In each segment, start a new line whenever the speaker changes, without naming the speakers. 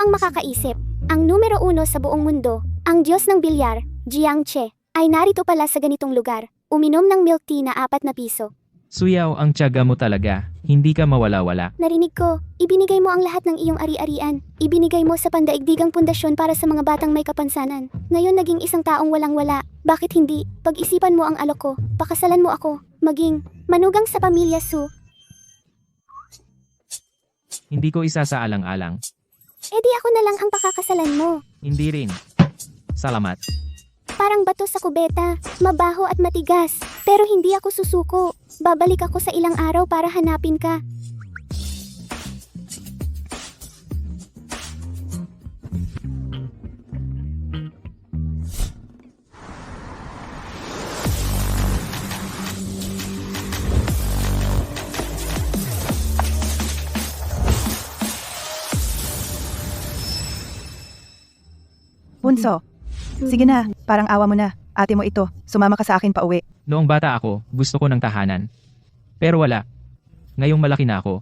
ang makakaisip? Ang numero 1 sa buong mundo, ang Diyos ng bilyar, Jiang Che, ay narito pala sa ganitong lugar, uminom ng milk tea na 4 na piso.
Suyaw, ang tiyaga mo talaga. Hindi ka mawala-wala.
Narinig ko, ibinigay mo ang lahat ng iyong ari-arian. Ibinigay mo sa pandaigdigang pundasyon para sa mga batang may kapansanan. Ngayon naging isang taong walang-wala. Bakit hindi? Pag-isipan mo ang alok ko. Pakasalan mo ako. Maging manugang sa pamilya Su.
Hindi ko isa sa alang-alang.
E di ako na lang ang pakakasalan mo.
Hindi rin. Salamat.
Parang bato sa kubeta, mabaho at matigas. Pero hindi ako susuko. Babalik ako sa ilang araw para hanapin ka.
Bunso, sige na, parang awa mo na. Ate mo ito, sumama ka sa akin pauwi.
Noong bata ako, gusto ko ng tahanan. Pero wala. Ngayong malaki na ako.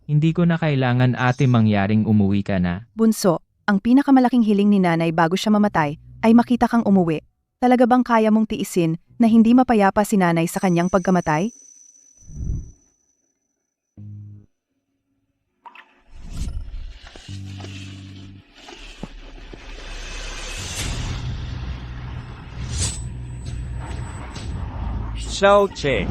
Hindi ko na kailangan ate mangyaring umuwi ka na.
Bunso, ang pinakamalaking hiling ni nanay bago siya mamatay ay makita kang umuwi. Talaga bang kaya mong tiisin na hindi mapayapa si nanay sa kanyang pagkamatay?
Xiao Che.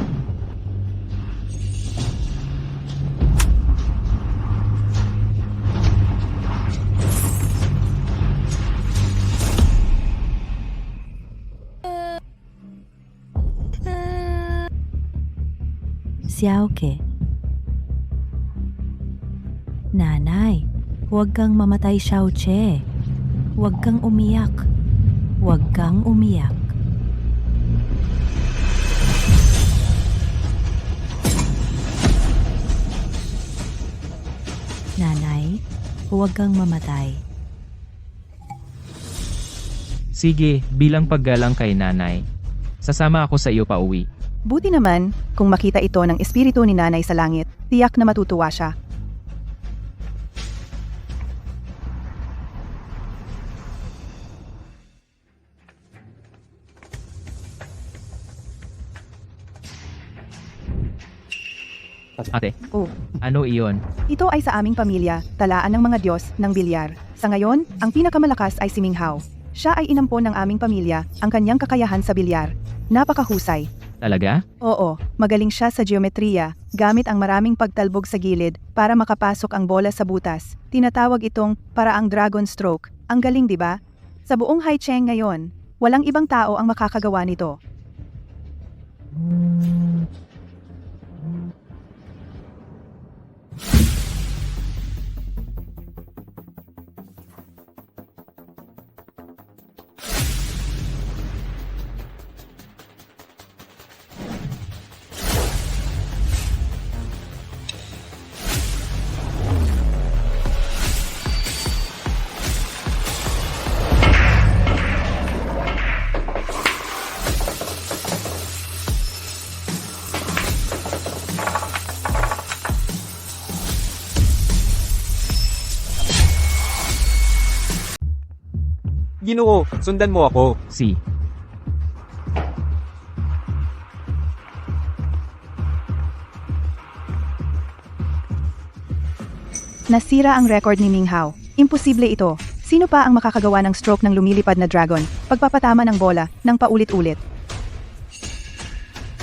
Xiaoke. Nanay, huwag kang mamatay, Xiao Che. Huwag kang umiyak. Huwag kang umiyak. Nanay, huwag kang mamatay.
Sige, bilang paggalang kay nanay. Sasama ako sa iyo pauwi.
Buti naman, kung makita ito ng espiritu ni nanay sa langit, tiyak na matutuwa siya.
Ate,
Oh,
ano iyon?
ito ay sa aming pamilya, talaan ng mga Diyos ng bilyar. Sa ngayon, ang pinakamalakas ay si Ming Hao. Siya ay inampon ng aming pamilya, ang kanyang kakayahan sa bilyar. Napakahusay.
Talaga?
Oo, magaling siya sa geometriya, gamit ang maraming pagtalbog sa gilid para makapasok ang bola sa butas. Tinatawag itong paraang dragon stroke. Ang galing, di ba? Sa buong Haicheng ngayon, walang ibang tao ang makakagawa nito.
Ginoo, sundan mo ako.
Si.
Nasira ang record ni Ming Hao. Imposible ito. Sino pa ang makakagawa ng stroke ng lumilipad na dragon? Pagpapatama ng bola ng paulit-ulit.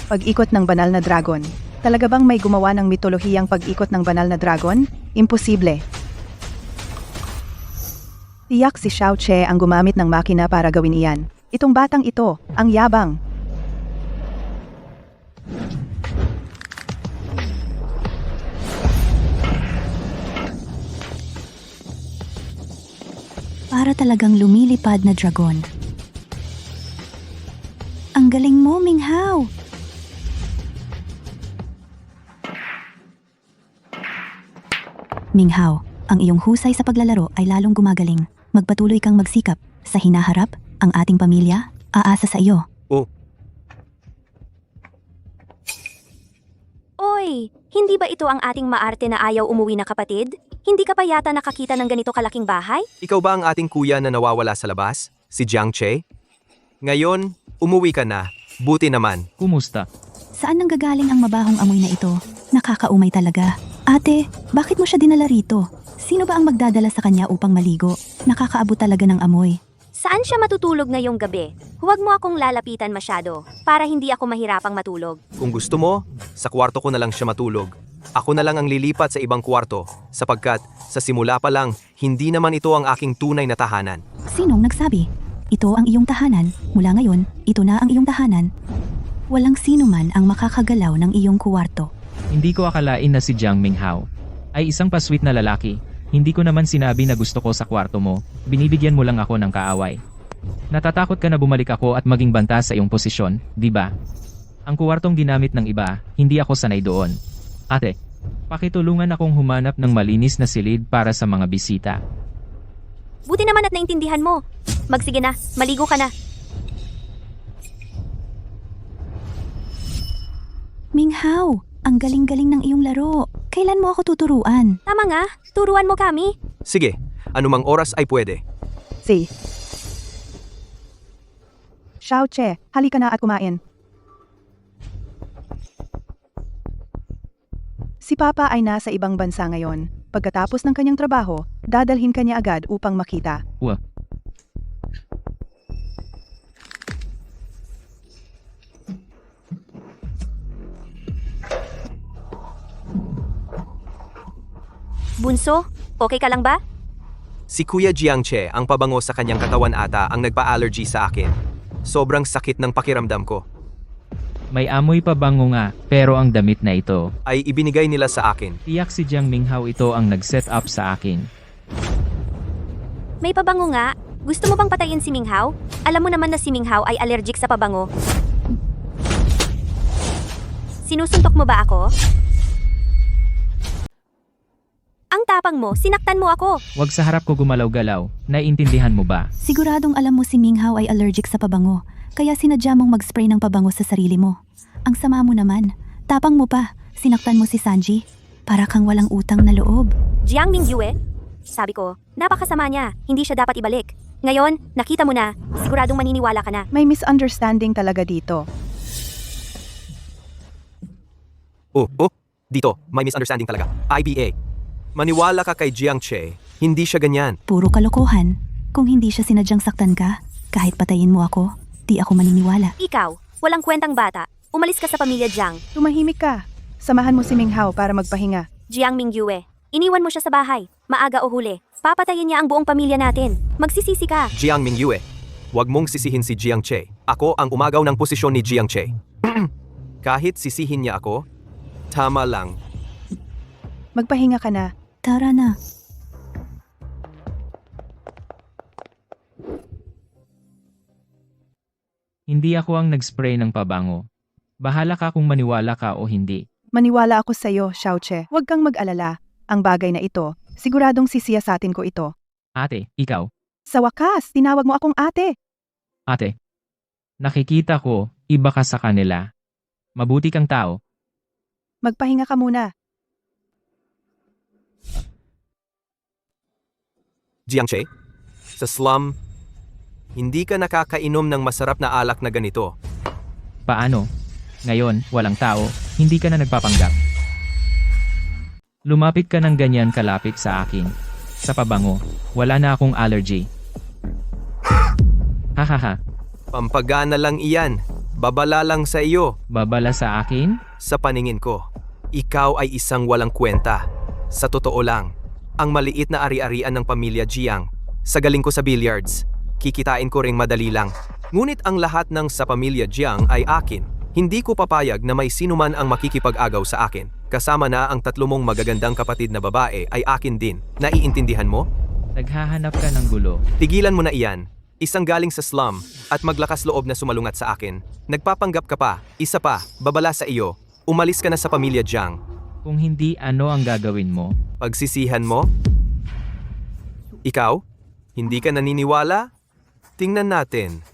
Pag-ikot ng banal na dragon. Talaga bang may gumawa ng mitolohiyang pag-ikot ng banal na dragon? Imposible. Tiyak si Xiao Che ang gumamit ng makina para gawin iyan. Itong batang ito, ang yabang.
Para talagang lumilipad na dragon. Ang galing mo, Ming Hao! Ming Hao, ang iyong husay sa paglalaro ay lalong gumagaling. Magpatuloy kang magsikap. Sa hinaharap, ang ating pamilya, aasa sa iyo.
Oy, hindi ba ito ang ating maarte na ayaw umuwi na kapatid?
Hindi ka pa yata nakakita ng ganito kalaking bahay?
Ikaw ba ang ating kuya na nawawala sa labas? Si Jiang Che? Ngayon, umuwi ka na. Buti naman.
Kumusta?
Saan nanggagaling ang mabahong amoy na ito? Nakakaumay talaga. Ate, bakit mo siya dinala rito? Sino ba ang magdadala sa kanya upang maligo? Nakakaabot talaga ng amoy.
Saan siya matutulog ngayong gabi? Huwag mo akong lalapitan masyado para hindi ako mahirapang matulog.
Kung gusto mo, sa kwarto ko na lang siya matulog. Ako na lang ang lilipat sa ibang kwarto sapagkat sa simula pa lang, hindi naman ito ang aking tunay na tahanan.
Sinong nagsabi? Ito ang iyong tahanan. Mula ngayon, ito na ang iyong tahanan. Walang sino man ang makakagalaw ng iyong kwarto.
Hindi ko akalain na si Jiang Minghao ay isang pasweet na lalaki. Hindi ko naman sinabi na gusto ko sa kwarto mo. Binibigyan mo lang ako ng kaaway. Natatakot ka na bumalik ako at maging banta sa iyong posisyon, di ba? Ang kwartong ginamit ng iba, hindi ako sanay doon. Ate, pakitulungan akong humanap ng malinis na silid para sa mga bisita.
Buti naman at naintindihan mo. Magsige na, maligo ka na.
Minghao, ang galing-galing ng iyong laro. Kailan mo ako tuturuan?
Tama nga, turuan mo kami.
Sige, anumang oras ay pwede.
Si Xiao Che, halika na at kumain. Si Papa ay nasa ibang bansa ngayon. Pagkatapos ng kanyang trabaho, dadalhin kanya agad upang makita.
Wah,
Bunso, okay ka lang ba?
Si Kuya Jiang Che, ang pabango sa kanyang katawan ata ang nagpa-allergy sa akin. Sobrang sakit ng pakiramdam ko.
may amoy pa bango nga, pero ang damit na ito.
Ay ibinigay nila sa akin.
Tiyak si Jiang Minghao ito ang nag-set up sa akin.
May pabango nga. Gusto mo bang patayin si Minghao? Alam mo naman na si Minghao ay allergic sa pabango. Sinusuntok mo ba ako? Ang tapang mo, sinaktan mo ako.
Huwag sa harap ko gumalaw-galaw, naiintindihan mo ba?
Siguradong alam mo si Minghao ay allergic sa pabango, kaya sinadya mong mag-spray ng pabango sa sarili mo. Ang sama mo naman. Tapang mo pa. Sinaktan mo si Sanji. Para kang walang utang na loob.
Jiang Mingyue? Sabi ko, napakasama niya. Hindi siya dapat ibalik. Ngayon, nakita mo na. Siguradong maniniwala ka na.
May misunderstanding talaga dito.
Oh, dito, may misunderstanding talaga. IBA. Maniwala ka kay Jiang Che, hindi siya ganyan.
Puro kalokohan. Kung hindi siya sinadyang saktan ka, kahit patayin mo ako, di ako maniniwala.
Ikaw, walang kwentang bata. Umalis ka sa pamilya Jiang.
Tumahimik ka. Samahan mo si Minghao para magpahinga.
Jiang Mingyue. Iniwan mo siya sa bahay. Maaga o huli. Papatayin niya ang buong pamilya natin. Magsisisi ka.
Jiang Mingyue, huwag mong sisihin si Jiang Che. Ako ang umagaw ng posisyon ni Jiang Che. Kahit sisihin niya ako, tama lang.
Magpahinga ka na.
Tara na.
Hindi ako ang nag-spray ng pabango. Bahala ka kung maniwala ka o hindi.
Maniwala ako sa iyo, Xiao Che. Huwag kang mag-alala. Ang bagay na ito, siguradong sisiyasatin ko ito.
Ate, ikaw.
Sa wakas, tinawag mo akong ate.
Ate. Nakikita ko, iba ka sa kanila. Mabuti kang tao.
Magpahinga ka muna.
Jiang Che, sa slum, hindi ka nakakainom ng masarap na alak na ganito.
Paano? Ngayon, walang tao, hindi ka na nagpapanggap. Lumapit ka ng ganyan kalapit sa akin. Sa pabango, wala na akong allergy. Hahaha,
Pampagana lang iyan. Babala lang sa iyo.
babala sa akin?
Sa paningin ko, ikaw ay isang walang kwenta. Sa totoo lang, ang maliit na ari-arian ng pamilya Jiang. Sa galing ko sa billiards, kikitain ko ring madali lang. Ngunit ang lahat ng sa pamilya Jiang ay akin. Hindi ko papayag na may sino man ang makikipag-agaw sa akin. Kasama na ang 3 mong magagandang kapatid na babae ay akin din. Naiintindihan mo?
Naghahanap ka ng gulo.
Tigilan mo na iyan. Isang galing sa slum at maglakas loob na sumalungat sa akin. Nagpapanggap ka pa, isa pa, babala sa iyo. Umalis ka na sa pamilya Jiang.
Kung hindi, ano ang gagawin mo?
Pagsisihan mo? Ikaw? Hindi ka naniniwala? Tingnan natin.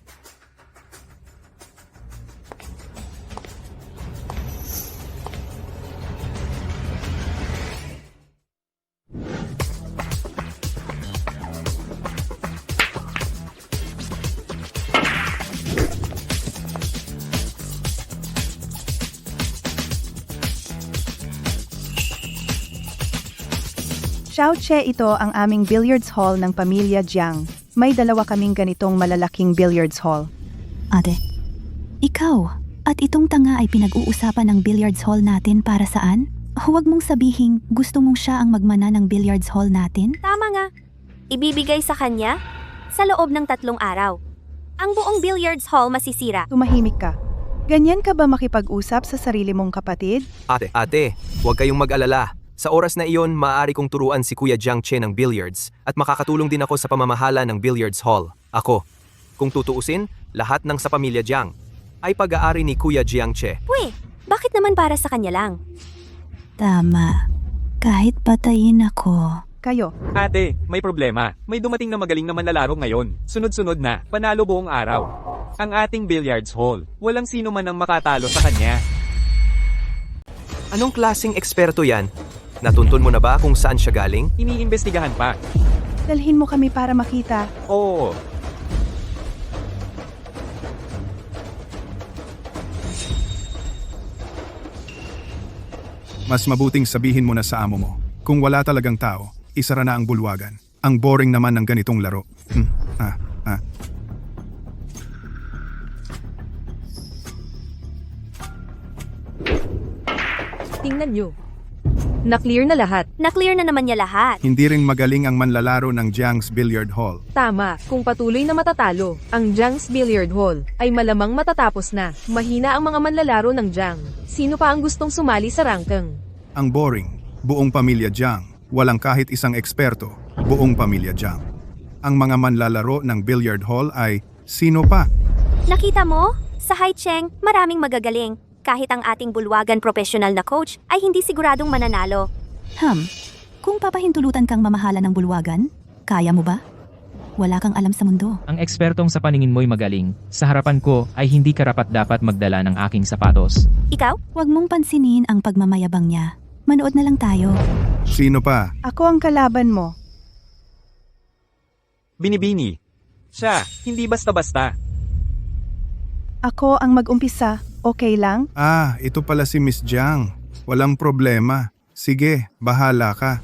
Xiao Che, ito ang aming billiards hall ng pamilya Jiang. May dalawa kaming ganitong malalaking billiards hall.
Ate, ikaw at itong tanga ay pinag-uusapan ng billiards hall natin para saan? Huwag mong sabihing gusto mong siya ang magmana ng billiards hall natin?
Tama nga. Ibibigay sa kanya sa loob ng 3 araw. Ang buong billiards hall masisira.
Tumahimik ka. Ganyan ka ba makipag-usap sa sarili mong kapatid?
Ate, huwag kayong mag-alala. Sa oras na iyon, maaari kong turuan si Kuya Jiang Che ng billiards at makakatulong din ako sa pamamahala ng billiards hall. Ako. Kung tutuusin, lahat ng sa pamilya Jiang ay pag-aari ni Kuya Jiang Che.
Pwe, bakit naman para sa kanya lang?
Tama. Kahit patayin ako.
Kayo.
Ate, may problema. May dumating na magaling na manlalaro ngayon. Sunod-sunod na, panalo buong araw. Ang ating billiards hall. Walang sino man ang makatalo sa kanya.
Anong klaseng eksperto yan? Natuntun mo na ba kung saan siya galing?
Iniimbestigahan pa.
Dalhin mo kami para makita.
Oo.
Mas mabuting sabihin mo na sa amo mo. Kung wala talagang tao, isara na ang bulwagan. Ang boring naman ng ganitong laro.
Tingnan nyo. Na-clear na lahat.
Na-clear na naman niya lahat.
Hindi rin magaling ang manlalaro ng Jiang's Billiard Hall.
Tama, kung patuloy na matatalo, ang Jiang's Billiard Hall ay malamang matatapos na. Mahina ang mga manlalaro ng Jiang. Sino pa ang gustong sumali sa rankeng?
Ang boring. Buong pamilya Jiang. Walang kahit isang eksperto. Buong pamilya Jiang. Ang mga manlalaro ng Billiard Hall ay sino pa?
Nakita mo? Sa Haicheng, maraming magagaling. Kahit ang ating bulwagan professional na coach ay hindi siguradong mananalo.
Kung papahintulutan kang mamahala ng bulwagan, kaya mo ba? Wala kang alam sa mundo.
Ang ekspertong sa paningin mo'y magaling, sa harapan ko ay hindi karapat-dapat magdala ng aking sapatos.
Ikaw?
Huwag mong pansinin ang pagmamayabang niya. Manood na lang tayo.
Sino pa?
Ako ang kalaban mo.
Binibini. Siya, hindi basta-basta.
Ako ang mag-umpisa. Okay lang?
Ito pala si Miss Jiang. Walang problema. Sige, bahala ka.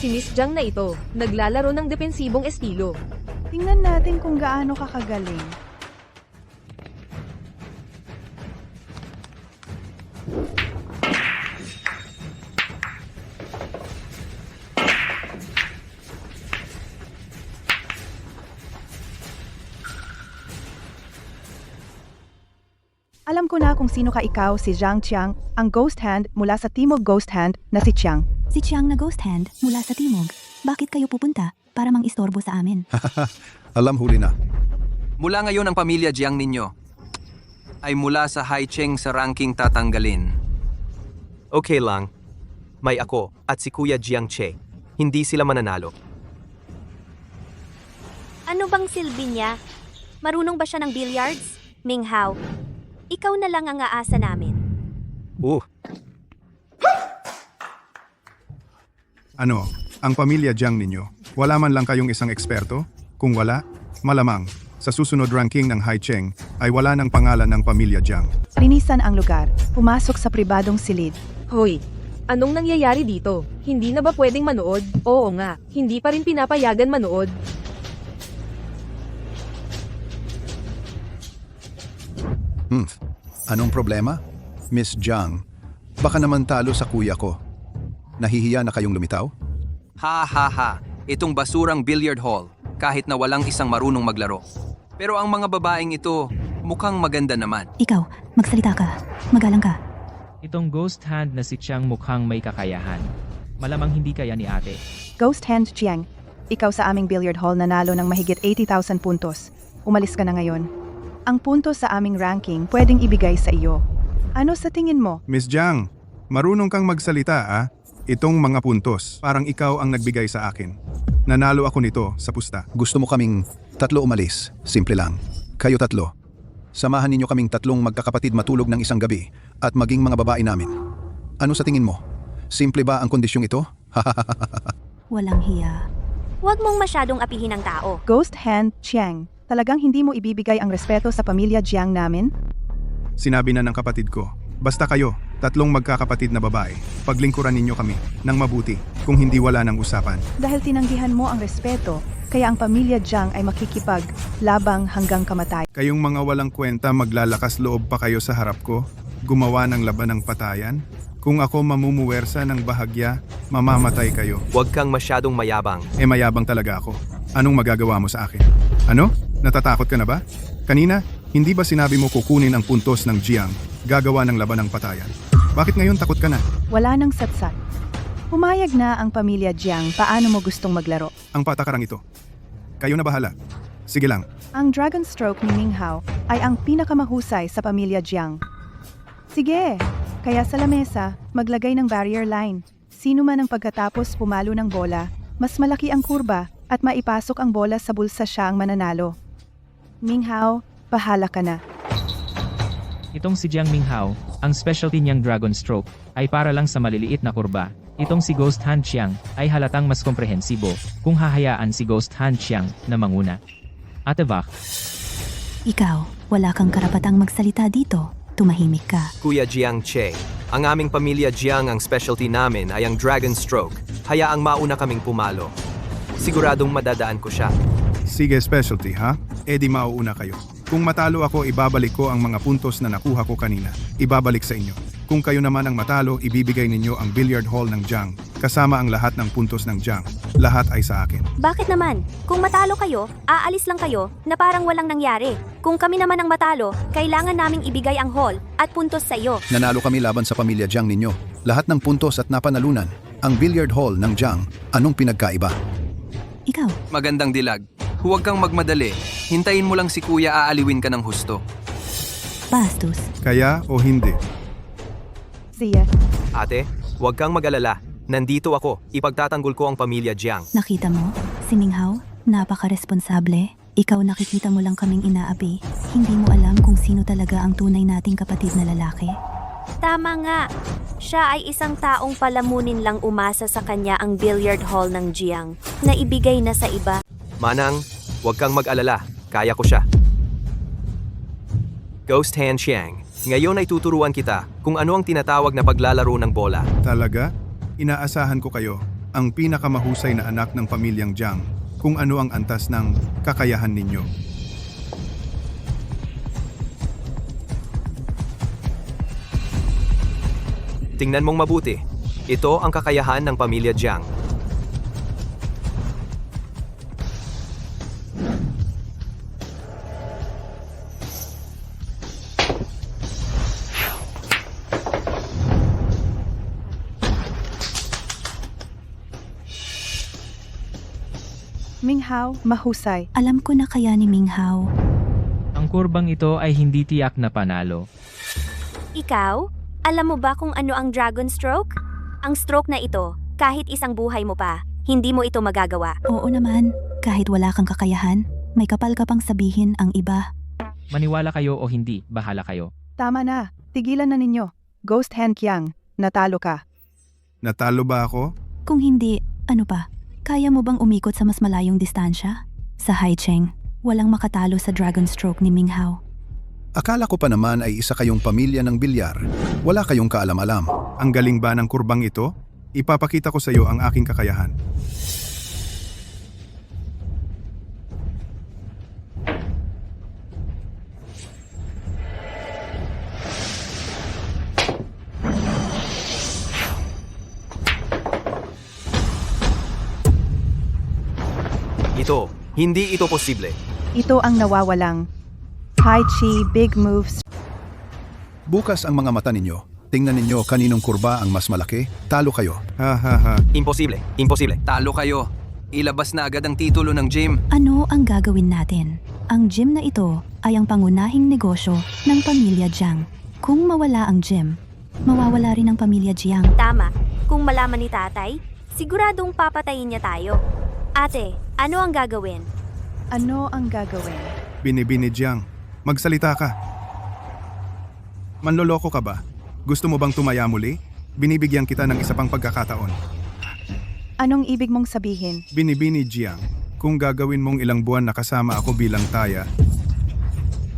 Si Miss Jiang na ito, naglalaro ng depensibong estilo.
Tingnan natin kung gaano ka kagaling. Alam ko na kung sino ka, ikaw, si Zhang Qiang, ang ghost hand mula sa Timog Ghost Hand na si Qiang.
Si Chiang na ghost hand mula sa Timog. Bakit kayo pupunta? Para mang-istorbo sa amin.
Alam, huli na.
Mula ngayon ang pamilya Jiang ninyo ay mula sa Haicheng sa ranking tatanggalin. Okay lang. May ako at si Kuya Jiang Che. Hindi sila mananalo.
Ano bang silbi niya? Marunong ba siya ng billiards? Ming Hao, ikaw na lang ang aasa namin.
Ano, ang pamilya Jiang ninyo, wala man lang kayong isang eksperto? Kung wala, malamang, sa susunod ranking ng Haicheng ay wala ng pangalan ng pamilya Jiang.
Linisan ang lugar. Pumasok sa pribadong silid.
Hoy, anong nangyayari dito? Hindi na ba pwedeng manood? Oo nga, hindi pa rin pinapayagan manood.
Anong problema? Miss Jiang, baka naman talo sa kuya ko. Nahihiya na kayong lumitaw?
Ha. Itong basurang billiard hall kahit na walang isang marunong maglaro. Pero ang mga babaeng ito mukhang maganda naman.
Ikaw, magsalita ka. Magalang ka.
Itong ghost hand na si Chiang mukhang may kakayahan. Malamang hindi kaya ni ate.
Ghost Hand Qiang, ikaw sa aming billiard hall nanalo ng mahigit 80,000 puntos. Umalis ka na ngayon. Ang puntos sa aming ranking pwedeng ibigay sa iyo. Ano sa tingin mo?
Miss Jiang, marunong kang magsalita. Itong mga puntos, parang ikaw ang nagbigay sa akin. Nanalo ako nito sa pusta.
Gusto mo kaming tatlo umalis? Simple lang. Kayo tatlo. Samahan ninyo kaming tatlong magkakapatid matulog ng isang gabi at maging mga babae namin. Ano sa tingin mo? Simple ba ang kondisyong ito?
Walang hiya.
Huwag mong masyadong apihin ang tao.
Ghost Hand Chiang, talagang hindi mo ibibigay ang respeto sa pamilya Jiang namin?
Sinabi na ng kapatid ko, basta kayo, tatlong magkakapatid na babae, paglingkuran ninyo kami, ng mabuti, kung hindi wala ng usapan.
Dahil tinanggihan mo ang respeto, kaya ang pamilya Jiang ay makikipag labang hanggang kamatay.
Kayong mga walang kwenta maglalakas loob pa kayo sa harap ko, gumawa ng laban ng patayan? Kung ako mamumuwersa ng bahagya, mamamatay kayo.
Huwag kang masyadong mayabang.
Mayabang talaga ako. Anong magagawa mo sa akin? Ano? Natatakot ka na ba? Kanina, hindi ba sinabi mo kukunin ang puntos ng Jiang, gagawa ng laban ng patayan? Bakit ngayon takot ka na?
Wala nang satsat. Pumayag na ang pamilya Jiang, paano mo gustong maglaro?
Ang patakarang ito. Kayo na bahala. Sige lang.
Ang Dragon Stroke ni Ming Hao ay ang pinakamahusay sa pamilya Jiang. Sige, kaya sa lamesa, maglagay ng barrier line. Sino man ang pagkatapos pumalo ng bola, mas malaki ang kurba at maipasok ang bola sa bulsa siya ang mananalo. Ming Hao, bahala ka na.
Itong si Jiang Minghao, ang specialty niyang Dragon Stroke, ay para lang sa maliliit na kurba. Itong si Ghost Hand Chiang, ay halatang mas komprehensibo, kung hahayaan si Ghost Hand Chiang na manguna. Ate Vach,
Ikaw, wala kang karapatang magsalita dito. Tumahimik ka.
Kuya Jiang Che, ang aming pamilya Jiang ang specialty namin ay ang Dragon Stroke. Hayaang mauna kaming pumalo. Siguradong madadaan ko siya.
Sige, specialty, ha? Di mauuna kayo. Kung matalo ako, ibabalik ko ang mga puntos na nakuha ko kanina. Ibabalik sa inyo. Kung kayo naman ang matalo, ibibigay ninyo ang billiard hall ng Jiang, kasama ang lahat ng puntos ng Jiang. Lahat ay sa akin.
Bakit naman? Kung matalo kayo, aalis lang kayo na parang walang nangyari. Kung kami naman ang matalo, kailangan naming ibigay ang hall at puntos sa iyo.
Nanalo kami laban sa pamilya Jiang ninyo. Lahat ng puntos at napanalunan. Ang billiard hall ng Jiang, anong pinagkaiba?
Ikaw,
Magandang dilag. Huwag kang magmadali. Hintayin mo lang si kuya, aaliwin ka ng husto.
bastos.
Kaya o hindi?
Zia,
Ate, huwag kang mag-alala. Nandito ako. Ipagtatanggol ko ang pamilya Jiang.
Nakita mo? Si Minghao, napaka-responsable. Ikaw nakikita mo lang kaming inaapi. Hindi mo alam kung sino talaga ang tunay nating kapatid na lalaki.
Tama nga. Siya ay isang taong palamunin lang umasa sa kanya ang billiard hall ng Jiang na ibigay na sa iba.
Manang, huwag kang mag-alala. Kaya ko siya. Ghost Hand Chiang, ngayon ay tuturuan kita kung ano ang tinatawag na paglalaro ng bola.
Talaga? Inaasahan ko kayo, ang pinakamahusay na anak ng pamilyang Jiang, kung ano ang antas ng kakayahan ninyo.
Tingnan mong mabuti. Ito ang kakayahan ng pamilya Jiang.
Ming Hao, mahusay.
Alam ko na kaya ni Minghao.
ang kurbang ito ay hindi tiyak na panalo.
Ikaw? Alam mo ba kung ano ang Dragon Stroke? Ang stroke na ito, kahit isang buhay mo pa, hindi mo ito magagawa.
Oo naman, kahit wala kang kakayahan, may kapal ka pang sabihin ang iba.
Maniwala kayo o hindi, bahala kayo.
Tama na, tigilan na ninyo. Ghost Hand Kiang, natalo ka.
Natalo ba ako?
Kung hindi, ano pa? Kaya mo bang umikot sa mas malayong distansya? Sa Haicheng, walang makatalo sa Dragon Stroke ni Minghao.
Akala ko pa naman ay isa kayong pamilya ng bilyar. Wala kayong kaalam-alam.
Ang galing ba ng kurbang ito? Ipapakita ko sa iyo ang aking kakayahan.
Hindi ito posible.
Ito ang nawawalang. Tai Chi Big Moves.
Bukas ang mga mata ninyo. Tingnan ninyo kaninong kurba ang mas malaki. Talo kayo.
Ha ha ha.
Imposible. Talo kayo. Ilabas na agad ang titulo ng gym.
Ano ang gagawin natin? Ang gym na ito ay ang pangunahing negosyo ng pamilya Jiang. Kung mawala ang gym, mawawala rin ang pamilya Jiang.
Tama. Kung malaman ni tatay, siguradong papatayin niya tayo. Ate, ano ang gagawin?
Ano ang gagawin?
Binibini Jiang. Magsalita ka. Manloloko ka ba? Gusto mo bang tumaya muli? binibigyan kita ng isa pang pagkakataon.
Anong ibig mong sabihin?
Binibini Jiang, kung gagawin mong ilang buwan na kasama ako bilang taya,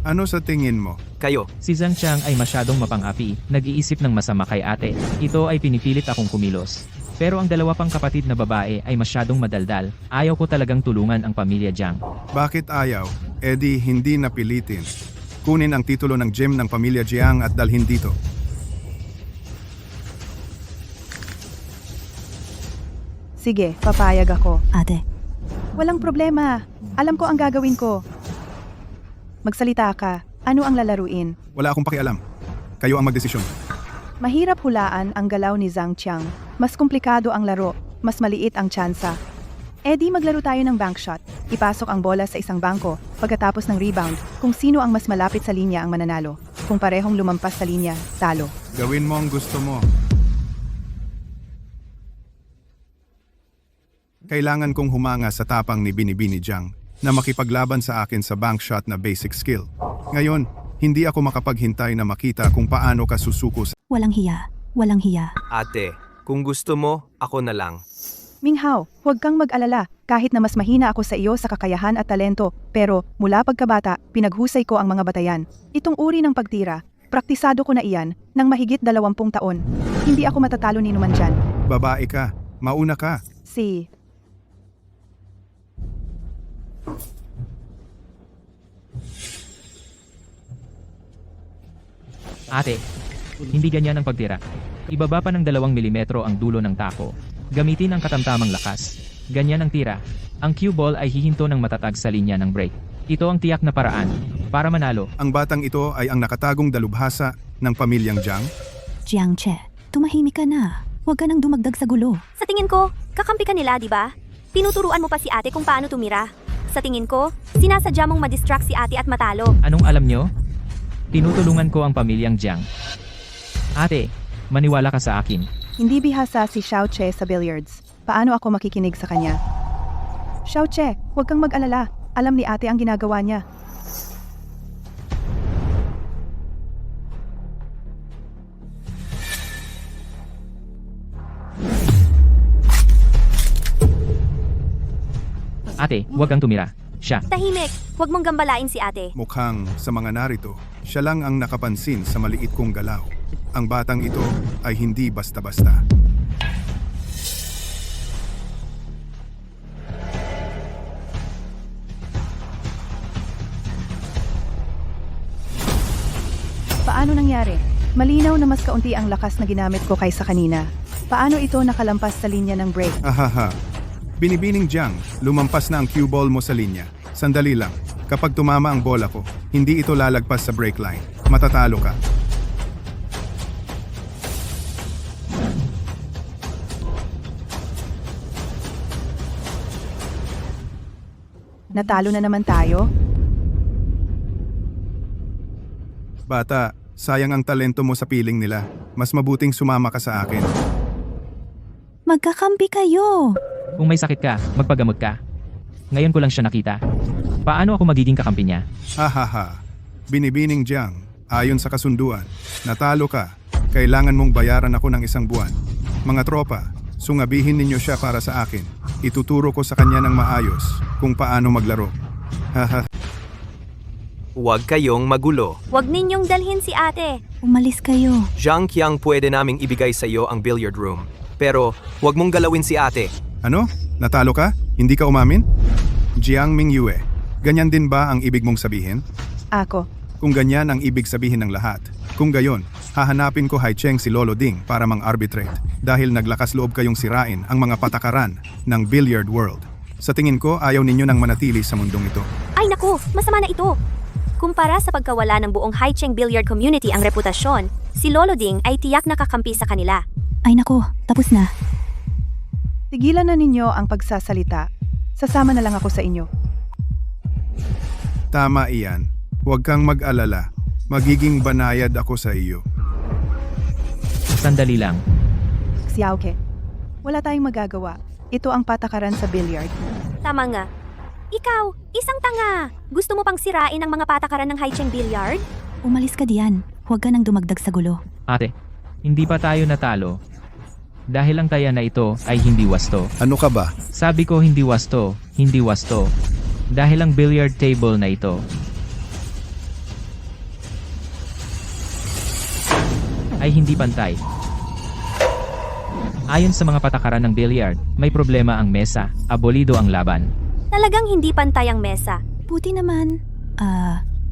ano sa tingin mo?
Kayo,
Si Zhang Qiang ay masyadong mapang-api, nag-iisip ng masama kay ate. Ito ay pinipilit akong kumilos. Pero ang dalawa pang kapatid na babae ay masyadong madaldal. Ayaw ko talagang tulungan ang pamilya Jiang.
Bakit ayaw? Eddie, hindi napilitin. Kunin ang titulo ng gem ng pamilya Jiang at dalhin dito.
Sige, papayag ako.
Ate,
Walang problema. Alam ko ang gagawin ko. Magsalita ka. Ano ang lalaruin?
Wala akong pakialam. Kayo ang magdesisyon.
Mahirap hulaan ang galaw ni Zhang Qiang. Mas komplikado ang laro. Mas maliit ang tsansa. Eddie, maglaro tayo ng bank shot. Ipasok ang bola sa isang bangko. Pagkatapos ng rebound, kung sino ang mas malapit sa linya ang mananalo. Kung parehong lumampas sa linya, talo.
Gawin mo ang gusto mo. Kailangan kong humanga sa tapang ni Binibini Jiang na makipaglaban sa akin sa bank shot na basic skill. Ngayon, hindi ako makapaghintay na makita kung paano ka susuko sa...
walang hiya. Walang hiya.
ate, kung gusto mo, ako na lang.
Minghao, huwag kang mag-alala. Kahit na mas mahina ako sa iyo sa kakayahan at talento, pero mula pagkabata, pinaghusay ko ang mga batayan. Itong uri ng pagtira, praktisado ko na iyan ng mahigit 20 taon. Hindi ako matatalo ni numan dyan.
Babae ka, mauna ka.
Si...
Ate, hindi ganyan ang pagtira. Ibaba pa ng 2 milimetro ang dulo ng tako. Gamitin ang katamtamang lakas. Ganyan ang tira. Ang cue ball ay hihinto ng matatag sa linya ng break. Ito ang tiyak na paraan para manalo.
Ang batang ito ay ang nakatagong dalubhasa ng pamilyang Jiang.
Jiang Che, tumahimik ka na. Huwag ka nang dumagdag sa gulo.
Sa tingin ko, kakampi ka nila, di ba? Tinuturuan mo pa si ate kung paano tumira. Sa tingin ko, sinasadya mong madistract si ate at matalo.
Anong alam nyo? Tinutulungan ko ang pamilyang Jiang. Ate, maniwala ka sa akin.
Hindi bihasa si Xiao Che sa billiards. Paano ako makikinig sa kanya? Xiao Che, huwag kang mag-alala. Alam ni ate ang ginagawa niya.
Ate, huwag kang tumira. Siya.
Tahimik, huwag mong gambalain si ate.
Mukhang sa mga narito, siya lang ang nakapansin sa maliit kong galaw. Ang batang ito ay hindi basta-basta.
Paano nangyari? Malinaw na mas kaunti ang lakas na ginamit ko kaysa kanina. Paano ito nakalampas sa linya ng break?
Ahaha. Binibining Jiang, lumampas na ang cue ball mo sa linya. Sandali lang. Kapag tumama ang bola ko, hindi ito lalagpas sa break line. Matatalo ka.
Natalo na naman tayo?
Bata, sayang ang talento mo sa piling nila. Mas mabuting sumama ka sa akin.
Magkakampi kayo.
Kung may sakit ka, magpagamot ka. Ngayon ko lang siya nakita. Paano ako magiging kakampi niya?
Hahaha. Binibining Jiang, ayon sa kasunduan, natalo ka. Kailangan mong bayaran ako ng 1 buwan. Mga tropa, sungabihin ninyo siya para sa akin. Ituturo ko sa kanya ng maayos kung paano maglaro. Haha.
Huwag kayong magulo.
Huwag ninyong dalhin si ate.
Umalis kayo.
Zhang Qiang, pwede naming ibigay sa iyo ang billiard room. Pero, huwag mong galawin si ate.
Ano? Natalo ka? Hindi ka umamin? Jiang Mingyue, ganyan din ba ang ibig mong sabihin?
Ako.
Kung ganyan ang ibig sabihin ng lahat, kung gayon, hahanapin ko Haicheng si Lolo Ding para mang-arbitrate dahil naglakas loob kayong sirain ang mga patakaran ng billiard world. Sa tingin ko, ayaw ninyo nang manatili sa mundong ito.
Ay naku, masama na ito. Kumpara sa pagkawala ng buong Haicheng Billiard community ang reputasyon, si Lolo Ding ay tiyak na kakampi sa kanila.
Ay nako, tapos na.
Tigilan na ninyo ang pagsasalita. Sasama na lang ako sa inyo.
Tama iyan. Huwag kang mag-alala. Magiging banayad ako sa iyo.
Sandali lang.
Xiaoke, wala tayong magagawa. Ito ang patakaran sa billiard.
Tama nga. Ikaw, isang tanga. Gusto mo pang sirain ang mga patakaran ng Haicheng Billiard?
Umalis ka diyan. Huwag ka nang dumagdag sa gulo.
Ate, Hindi pa tayo natalo. Dahil ang taya na ito ay hindi wasto.
Ano ka ba?
Sabi ko hindi wasto, hindi wasto. Dahil ang billiard table na ito ay hindi pantay. Ayon sa mga patakaran ng billiard, may problema ang mesa, abolido ang laban.
Talagang hindi pantay ang mesa.
Buti naman.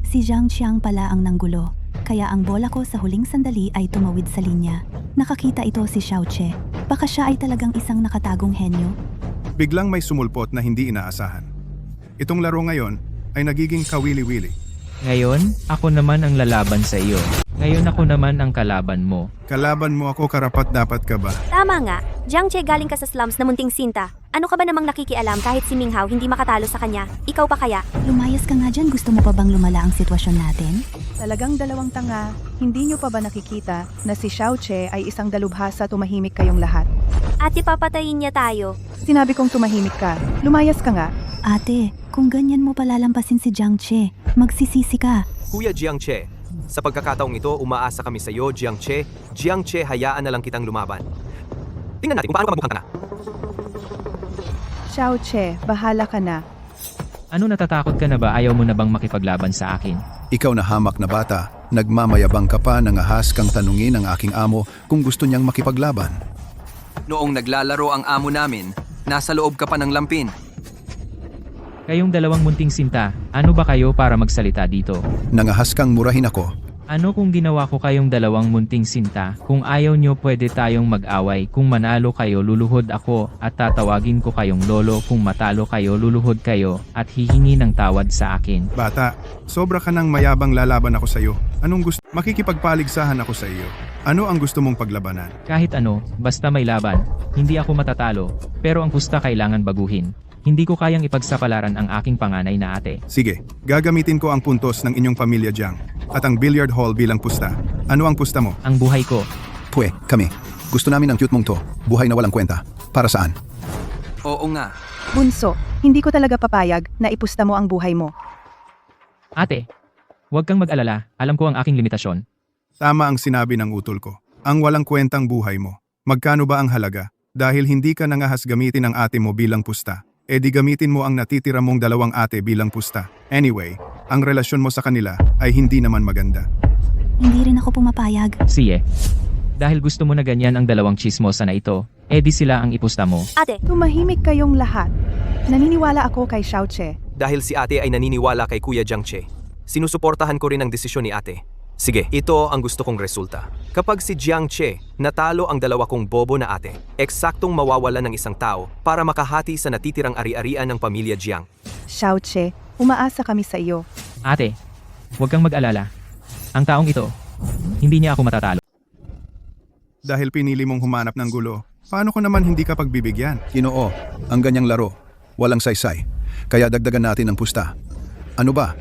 Si Zhang Qiang pala ang nanggulo. Kaya ang bola ko sa huling sandali ay tumawid sa linya. Nakakita ito si Xiao Che. Baka siya ay talagang isang nakatagong henyo.
Biglang may sumulpot na hindi inaasahan. Itong laro ngayon ay nagiging kawili-wili.
Ngayon, ako naman ang lalaban sa iyo. Ngayon ako naman ang kalaban mo.
Kalaban mo ako, karapat dapat ka ba?
Tama nga, Jiang Che galing ka sa slums na munting sinta. Ano ka ba namang nakikialam kahit si Ming Hao hindi makatalo sa kanya? Ikaw pa kaya?
Lumayas ka nga dyan, gusto mo pa bang lumala ang sitwasyon natin?
Talagang dalawang tanga, hindi nyo pa ba nakikita na si Xiao Che ay isang dalubhasa, tumahimik kayong lahat?
At ipapatayin niya tayo.
Sinabi kong tumahimik ka, lumayas ka nga.
Ate, kung ganyan mo palalampasin si Jiang Che, magsisisi ka.
Kuya Jiang Che, sa pagkakataong ito, umaasa kami sa iyo, Jiang Che. Jiang Che, hayaan na lang kitang lumaban. Tingnan natin kung paano ka mabukhang tanga.
Xiao Che, bahala ka na.
Ano, natatakot ka na ba? Ayaw mo na bang makipaglaban sa akin?
Ikaw na hamak na bata, nagmamayabang ka pa nang ahas kang tanungin ang aking amo kung gusto niyang makipaglaban.
Noong naglalaro ang amo namin, nasa loob ka pa ng lampin.
Kayong dalawang munting sinta, ano ba kayo para magsalita dito?
Nangahas kang murahin ako.
Ano kung ginawa ko kayong dalawang munting sinta? Kung ayaw nyo, pwede tayong mag-away. Kung manalo kayo, luluhod ako at tatawagin ko kayong lolo. Kung matalo kayo, luluhod kayo at hihingi ng tawad sa akin.
Bata, sobra ka nang mayabang, lalaban ako sa iyo. Anong gusto? Makikipagpaligsahan ako sa iyo. Ano ang gusto mong paglabanan?
Kahit ano, basta may laban, hindi ako matatalo. Pero ang pusta kailangan baguhin. Hindi ko kayang ipagsapalaran ang aking panganay na ate.
Sige, gagamitin ko ang puntos ng inyong pamilya Jiang at ang billiard hall bilang pusta. Ano ang pusta mo?
Ang buhay ko.
Pwe, kami. Gusto namin ang cute mong to. Buhay na walang kwenta. Para saan?
Oo nga.
Bunso, hindi ko talaga papayag na ipusta mo ang buhay mo.
Ate, huwag kang mag-alala. Alam ko ang aking limitasyon.
Tama ang sinabi ng utol ko. Ang walang kwentang buhay mo. Magkano ba ang halaga? Dahil hindi ka nangahas gamitin ang ate mo bilang pusta, di gamitin mo ang natitira mong dalawang ate bilang pusta. Anyway, ang relasyon mo sa kanila ay hindi naman maganda.
Hindi rin ako pumapayag.
Siye. Dahil gusto mo na ganyan ang dalawang chismosa na ito, di sila ang ipusta mo.
Ate,
Tumahimik kayong lahat. Naniniwala ako kay Xiao Che.
Dahil si ate ay naniniwala kay Kuya Jiang Che, sinusuportahan ko rin ang desisyon ni ate. Sige, ito ang gusto kong resulta. Kapag si Jiang Che natalo ang dalawa kong bobo na ate, eksaktong mawawala ng isang tao para makahati sa natitirang ari-arian ng pamilya Jiang.
Xiao Che, umaasa kami sa iyo.
Ate, huwag kang mag-alala. Ang taong ito, hindi niya ako matatalo.
Dahil pinili mong humanap ng gulo, paano ko naman hindi ka pagbibigyan?
Ginoo, ang ganyang laro. Walang saysay. Kaya dagdagan natin ang pusta. Ano ba?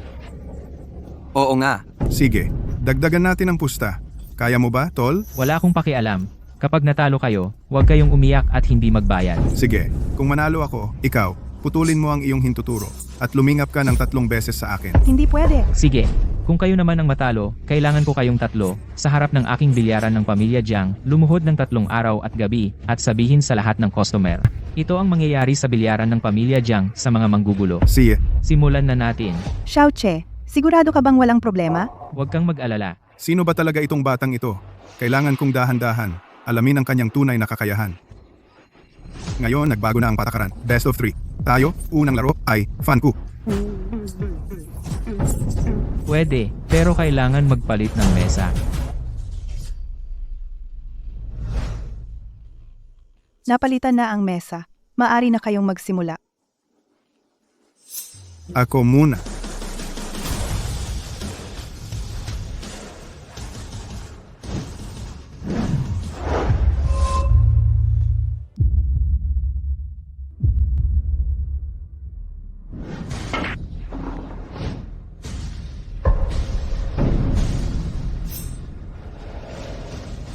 Oo nga.
Sige, dagdagan natin ang pusta. Kaya mo ba, tol?
Wala akong pakialam. Kapag natalo kayo, huwag kayong umiyak at hindi magbayad.
Sige, kung manalo ako, ikaw, putulin mo ang iyong hintuturo at lumingap ka ng 3 beses sa akin.
Hindi pwede.
Sige, kung kayo naman ang matalo, kailangan ko kayong 3, sa harap ng aking bilyaran ng pamilya Jiang, lumuhod ng 3 araw at gabi, at sabihin sa lahat ng customer. Ito ang mangyayari sa bilyaran ng pamilya Jiang sa mga manggugulo.
Sige,
Simulan na natin.
Xiao Che, sigurado ka bang walang problema?
Huwag kang mag-alala.
sino ba talaga itong batang ito? Kailangan kong dahan-dahan, alamin ang kanyang tunay na kakayahan. Ngayon, nagbago na ang patakaran. Best of 3. Tayo, unang laro ay fan ku.
Pwede, pero kailangan magpalit ng mesa.
Napalitan na ang mesa. Maari na kayong magsimula.
Ako muna.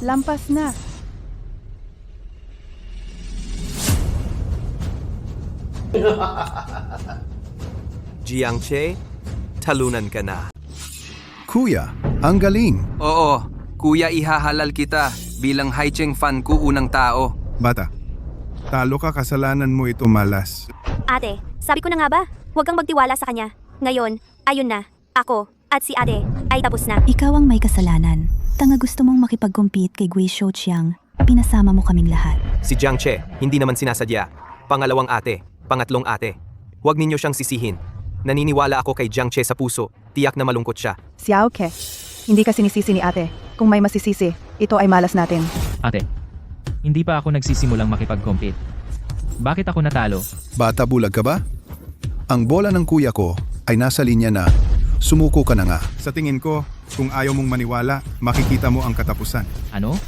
Lampas na.
Jiang Che, talunan ka na.
Kuya, ang galing.
Oo, kuya ihahalal kita. Bilang Haicheng fan ko unang tao.
Bata, talo ka, kasalanan mo ito, malas.
Ate, sabi ko na nga ba? Huwag kang magtiwala sa kanya. Ngayon, ayun na. Ako at si ate ay tapos na.
Ikaw ang may kasalanan. Tanga gusto mong makipag-compete kay Gui Shouqiang. Pinasama mo kaming lahat.
Si Jiang Che, hindi naman sinasadya. Pangalawang ate, pangatlong ate. Huwag ninyo siyang sisihin. Naniniwala ako kay Jiang Che sa puso. Tiyak na malungkot siya.
Xiao Ke, hindi ka sinisisi ni ate. Kung may masisisi, ito ay malas natin.
Ate, hindi pa ako nagsisimulang makipag-compete. Bakit ako natalo?
Bata, bulag ka ba? Ang bola ng kuya ko ay nasa linya na. Sumuko ka na nga.
Sa tingin ko, kung ayaw mong maniwala, makikita mo ang katapusan.
Ano?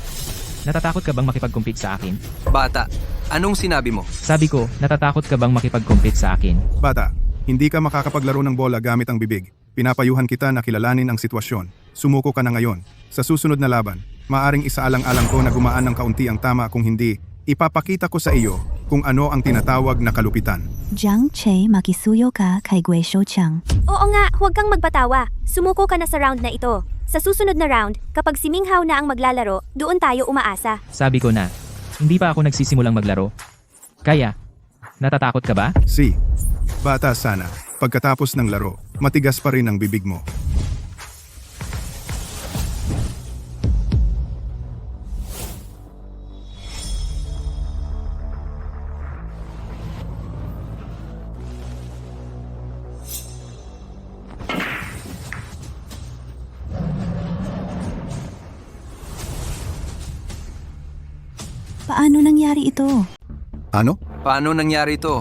Natatakot ka bang makipag-compete sa akin?
Bata, anong sinabi mo?
Sabi ko, natatakot ka bang makipag-compete sa akin?
Bata, hindi ka makakapaglaro ng bola gamit ang bibig. Pinapayuhan kita na kilalanin ang sitwasyon. Sumuko ka na ngayon. Sa susunod na laban, maaring isaalang-alang ko na gumaan ng kaunti ang tama, kung hindi, ipapakita ko sa iyo kung ano ang tinatawag na kalupitan.
Jiang Che, makisuyo ka kay Gui Shouqiang.
Oo nga, huwag kang magpatawa. Sumuko ka na sa round na ito. Sa susunod na round, kapag si Ming Hao na ang maglalaro, doon tayo umaasa.
Sabi ko na, hindi pa ako nagsisimulang maglaro. Kaya, natatakot ka ba?
Si, bata, sana, pagkatapos ng laro, matigas pa rin ang bibig mo.
Paano nangyari ito?
Ano?
Paano nangyari ito?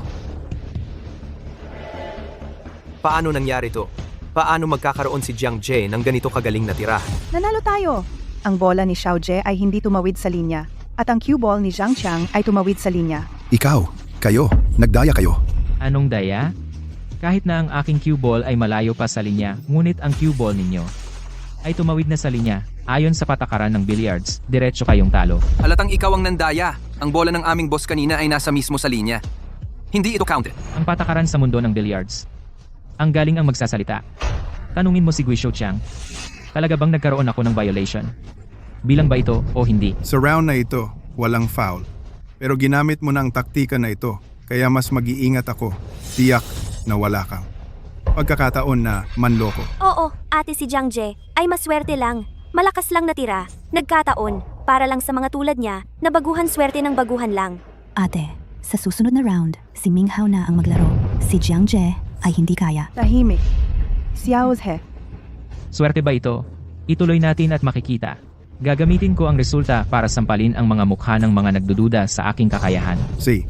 Paano nangyari ito? Paano magkakaroon si Jiang Che ng ganito kagaling na tira?
Nanalo tayo! Ang bola ni Xiao Jie ay hindi tumawid sa linya. At ang cue ball ni Zhang Qiang ay tumawid sa linya.
Ikaw, kayo, nagdaya kayo.
Anong daya? Kahit na ang aking cue ball ay malayo pa sa linya, ngunit ang cue ball ninyo ay tumawid na sa linya. Ayon sa patakaran ng billiards, diretso kayong talo.
Halatang ikaw ang nandaya. Ang bola ng aming boss kanina ay nasa mismo sa linya. Hindi ito counted.
Ang patakaran sa mundo ng billiards. Ang galing ang magsasalita. Tanungin mo si Gui Shouqiang. Talaga bang nagkaroon ako ng violation? Bilang ba ito o hindi?
Sa round na ito, walang foul. Pero ginamit mo na ang taktika na ito, kaya mas mag-iingat ako. Tiyak na wala kang pagkakataon na manloko.
Oo, ate, si Jiang Che ay maswerte lang. Malakas lang natira. Nagkataon. Para lang sa mga tulad niya, na baguhan swerte ng baguhan lang.
Ate, sa susunod na round, si Ming Hao na ang maglaro. Si Jiang Che ay hindi kaya.
Tahimik. Xiao He.
Swerte ba ito? Ituloy natin at makikita. Gagamitin ko ang resulta para sampalin ang mga mukha ng mga nagdududa sa aking kakayahan.
Si,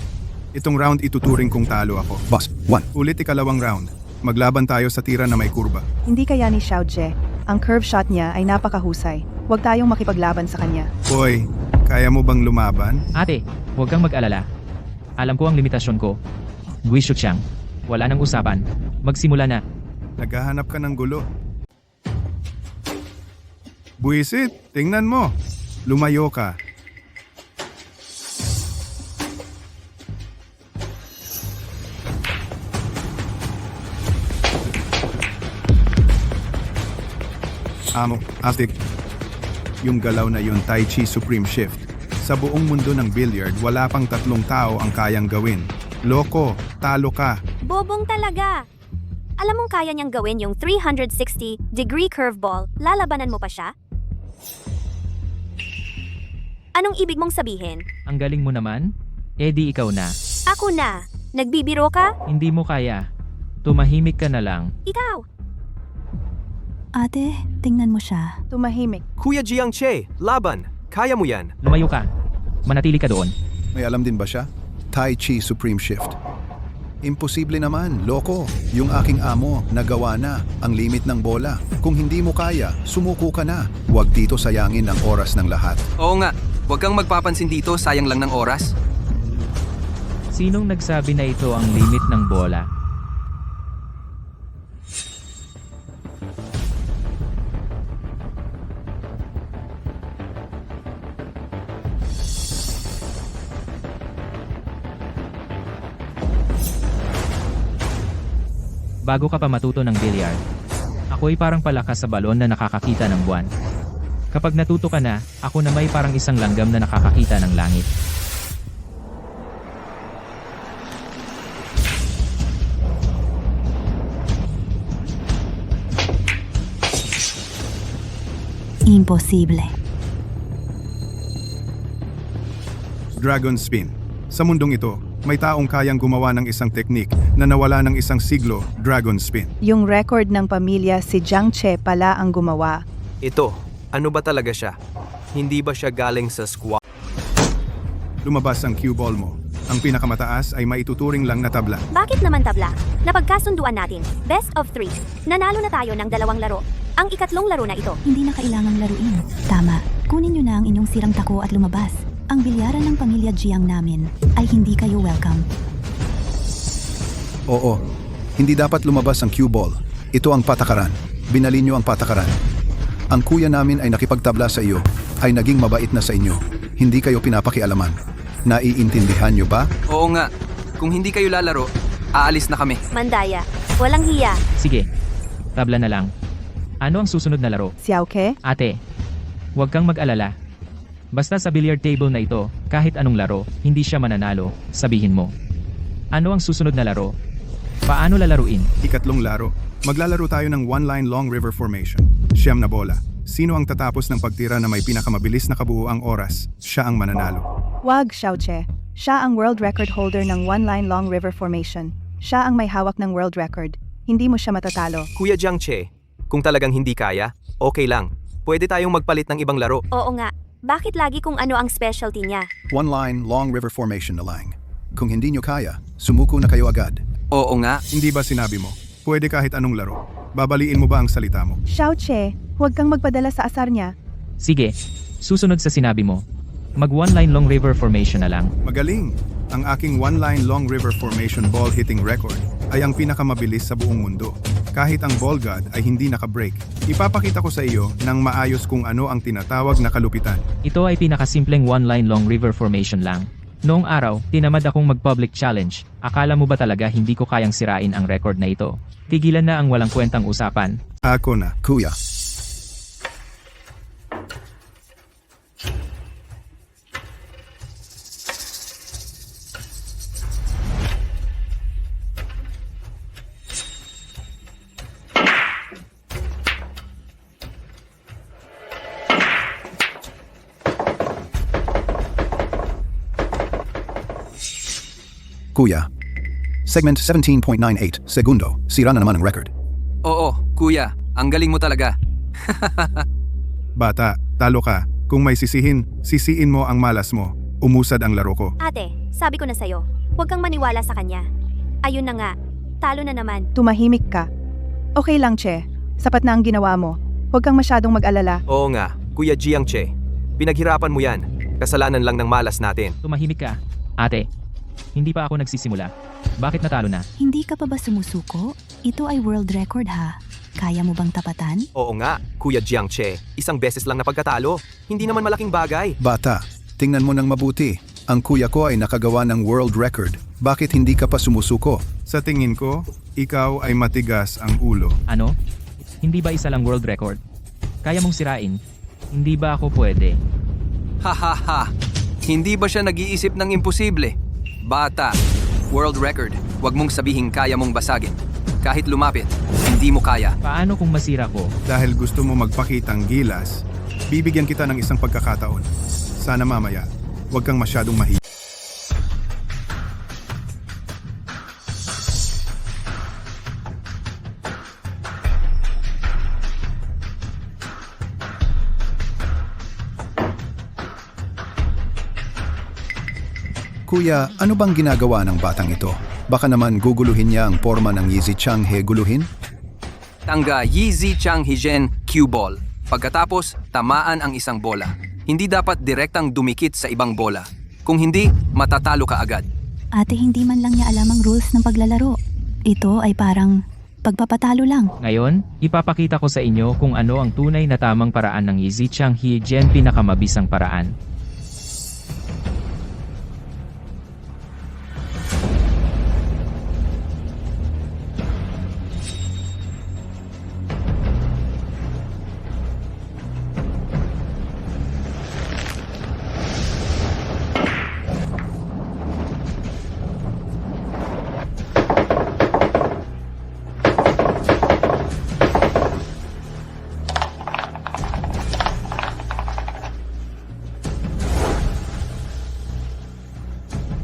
itong round ituturing kong talo ako.
Boss, 1.
Ulit ikalawang round. Maglaban tayo sa tira na may kurba.
Hindi kaya ni Xiao Jie. Ang curve shot niya ay napakahusay. Huwag tayong makipaglaban sa kanya.
Hoy, kaya mo bang lumaban?
Ate, huwag kang mag-alala. Alam ko ang limitasyon ko. Gui Shouqiang, wala nang usapan. Magsimula na.
Naghahanap ka ng gulo. Buisit, tingnan mo. Lumayo ka. Amo, Astik. Yung galaw na yun, Tai Chi Supreme Shift. Sa buong mundo ng billiard, wala pang 3 tao ang kayang gawin. Loko, talo ka.
Bobong talaga! Alam mong kaya niyang gawin yung 360-degree curveball, lalabanan mo pa siya? Anong ibig mong sabihin?
Ang galing mo naman? Eh di ikaw na.
Ako na! Nagbibiro ka?
Hindi mo kaya. Tumahimik ka na lang.
Ikaw!
Ate, tingnan mo siya.
Tumahimik.
Kuya Jiang Che, laban. Kaya mo yan.
Lumayo ka. Manatili ka doon.
May alam din ba siya? Tai Chi Supreme Shift. Imposible naman, loko. Yung aking amo, nagawa na ang limit ng bola. Kung hindi mo kaya, sumuko ka na. Huwag dito sayangin ang oras ng lahat.
Oo nga, huwag kang magpapansin dito, sayang lang ng oras.
Sinong nagsabi na ito ang limit ng bola? Bago ka pa matuto ng bilyard, ako'y parang palakas sa balon na nakakakita ng buwan. Kapag natuto ka na, ako na may parang isang langgam na nakakakita ng langit.
Imposible.
Dragon Spin. Sa mundong ito, may taong kayang gumawa ng isang teknik na nawala ng isang siglo, Dragon Spin.
Yung record ng pamilya si Jiang Che pala ang gumawa.
Ito, ano ba talaga siya? Hindi ba siya galing sa squad?
Lumabas ang cue ball mo. Ang pinakamataas ay maituturing lang na tabla.
Bakit naman tabla? Napagkasunduan natin. Best of 3. Nanalo na tayo ng 2 laro. Ang ikatlong laro na ito.
Hindi na kailangang laruin. Tama. Kunin nyo na ang inyong sirang tako at lumabas. Ang bilyaran ng pamilya Jiang namin ay hindi kayo welcome.
Oo, hindi dapat lumabas ang cue ball. Ito ang patakaran. Binalin niyo ang patakaran. Ang kuya namin ay nakipagtabla sa iyo, ay naging mabait na sa inyo. Hindi kayo pinapakialaman. Naiintindihan niyo ba?
Oo nga. Kung hindi kayo lalaro, aalis na kami.
Mandaya. Walang hiya.
Sige, tabla na lang. Ano ang susunod na laro?
Xiao Ke?
Ate, huwag kang mag-alala. Basta sa billiard table na ito, kahit anong laro, hindi siya mananalo, sabihin mo. Ano ang susunod na laro? Paano lalaruin?
Ikatlong laro. Maglalaro tayo ng one-line long river formation. Siyam na bola. Sino ang tatapos ng pagtira na may pinakamabilis na kabuuang oras? Siya ang mananalo.
Wag, Xiao Che. Siya ang world record holder ng one-line long river formation. Siya ang may hawak ng world record. Hindi mo siya matatalo.
Kuya Jiang Che, kung talagang hindi kaya, okay lang. Pwede tayong magpalit ng ibang laro.
Oo nga. Bakit lagi kung ano ang specialty niya?
One line, long river formation na lang. Kung hindi niyo kaya, sumuko na kayo agad.
Oo nga.
Hindi ba sinabi mo? Pwede kahit anong laro. Babaliin mo ba ang salita mo?
Xiao Che, huwag kang magpadala sa asar niya.
Sige, susunod sa sinabi mo. Mag one-line long river formation na lang.
Magaling! Ang aking one-line long river formation ball hitting record ay ang pinakamabilis sa buong mundo. Kahit ang ball god ay hindi naka-break. Ipapakita ko sa iyo ng maayos kung ano ang tinatawag na kalupitan.
Ito ay pinakasimpleng one-line long river formation lang. Noong araw, tinamad akong mag-public challenge. Akala mo ba talaga hindi ko kayang sirain ang record na ito? Tigilan na ang walang kwentang usapan.
Ako na.
Kuya, Kuya. Segment 17.98 segundo. Sira na naman ang record.
Oo, kuya. Ang galing mo talaga.
Bata, talo ka. Kung may sisihin, sisiin mo ang malas mo. Umusad ang laro ko.
Ate, sabi ko na sa'yo. Huwag kang maniwala sa kanya. Ayun na nga. Talo na naman.
Tumahimik ka. Okay lang, Che. Sapat na ang ginawa mo. Huwag kang masyadong mag-alala.
Oo nga, Kuya Jiang Che. Pinaghirapan mo yan. Kasalanan lang ng malas natin.
Tumahimik ka. Ate, hindi pa ako nagsisimula. Bakit natalo na?
Hindi ka pa ba sumusuko? Ito ay world record ha. Kaya mo bang tapatan?
Oo nga, Kuya Jiang Che. Isang beses lang na pagkatalo. Hindi naman malaking bagay.
Bata, tingnan mo ng mabuti. Ang kuya ko ay nakagawa ng world record. Bakit hindi ka pa sumusuko?
Sa tingin ko, ikaw ay matigas ang ulo.
Ano? Hindi ba isa lang world record? Kaya mong sirain? Hindi ba ako pwede?
Hahaha. Hindi ba siya nag-iisip ng imposible? Bata, world record. Huwag mong sabihin kaya mong basagin. Kahit lumapit, hindi mo kaya.
Paano kung masira ko?
Dahil gusto mo magpakitang gilas, bibigyan kita ng isang pagkakataon. Sana mamaya, huwag kang masyadong mahiya.
Kuya, ano bang ginagawa ng batang ito? Baka naman guguluhin niya ang forma ng Yizi Chang He guluhin?
Tangga Yizi Chang Hijen cue ball. Pagkatapos, tamaan ang isang bola. Hindi dapat direktang dumikit sa ibang bola. Kung hindi, matatalo ka agad.
Ate, hindi man lang niya alam ang rules ng paglalaro. Ito ay parang pagpapatalo lang.
Ngayon, ipapakita ko sa inyo kung ano ang tunay na tamang paraan ng Yizi Chang He Jen pinakamabisang paraan.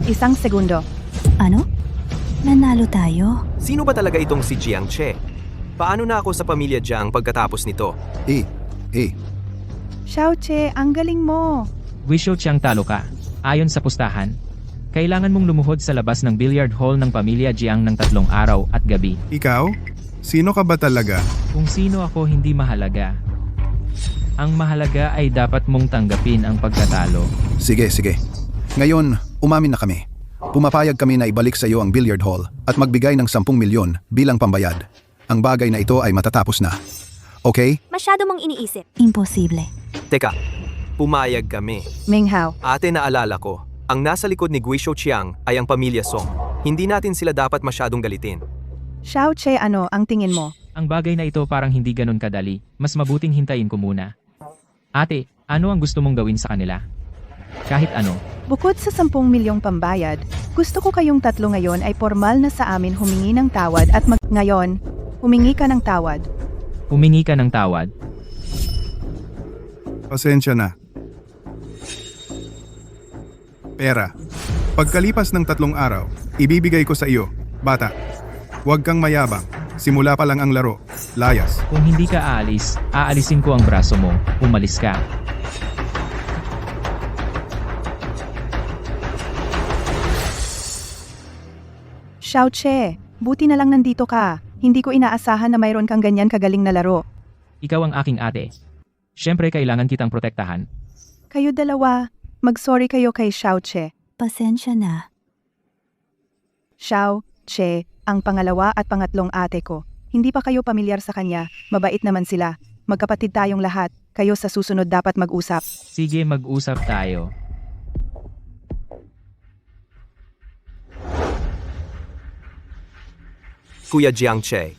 Isang segundo.
Ano? Nanalo tayo?
Sino ba talaga itong si Jiang Che? Paano na ako sa pamilya Jiang pagkatapos nito?
Xiao Che, ang galing mo.
Wisho Chiang talo ka. Ayon sa pustahan, kailangan mong lumuhod sa labas ng billiard hall ng pamilya Jiang ng 3 araw at gabi.
Ikaw? Sino ka ba talaga?
Kung sino ako hindi mahalaga. Ang mahalaga ay dapat mong tanggapin ang pagkatalo.
Sige. Ngayon, umamin na kami. Pumapayag kami na ibalik sa iyo ang billiard hall at magbigay ng 10 milyon bilang pambayad. Ang bagay na ito ay matatapos na. Okay?
Masyado mong iniisip.
Imposible.
Teka, pumayag kami.
Ming Hao,
Ate, naalala ko, ang nasa likod ni Guisho Chiang ay ang pamilya Song. Hindi natin sila dapat masyadong galitin.
Xiao Che, ano ang tingin mo?
Ang bagay na ito parang hindi ganun kadali. Mas mabuting hintayin ko muna. Ate, ano ang gusto mong gawin sa kanila? Kahit ano.
Bukod sa 10 milyong pambayad, gusto ko kayong tatlo ngayon ay formal na sa amin humingi ng tawad at ngayon, humingi ka ng tawad.
Humingi ka ng tawad.
Pasensya na. Pera. Pagkalipas ng 3 araw, ibibigay ko sa iyo, bata. Huwag kang mayabang. Simula pa lang ang laro. Layas.
Kung hindi ka aalis, aalisin ko ang braso mo. Umalis ka.
Xiao Che, buti na lang nandito ka. Hindi ko inaasahan na mayroon kang ganyan kagaling na laro.
Ikaw ang aking ate. Siyempre kailangan kitang protektahan.
Kayo dalawa, mag-sorry kayo kay Xiao Che.
Pasensya na.
Xiao Che, ang pangalawa at pangatlong ate ko. Hindi pa kayo pamilyar sa kanya, mabait naman sila. Magkapatid tayong lahat, kayo sa susunod dapat mag-usap.
Sige, mag-usap tayo.
Kuya Jiang Che.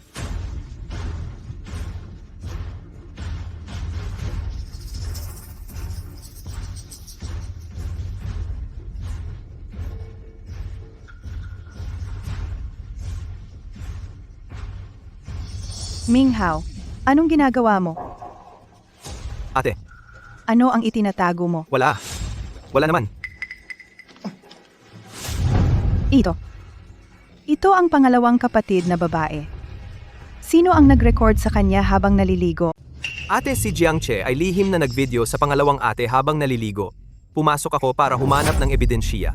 Ming Hao, anong ginagawa mo?
Ate,
Ano ang itinatago mo?
wala. Wala naman.
Ito ang pangalawang kapatid na babae. Sino ang nag-record sa kanya habang naliligo?
Ate, si Jiang Che ay lihim na nagvideo sa pangalawang ate habang naliligo. Pumasok ako para humanap ng ebidensya.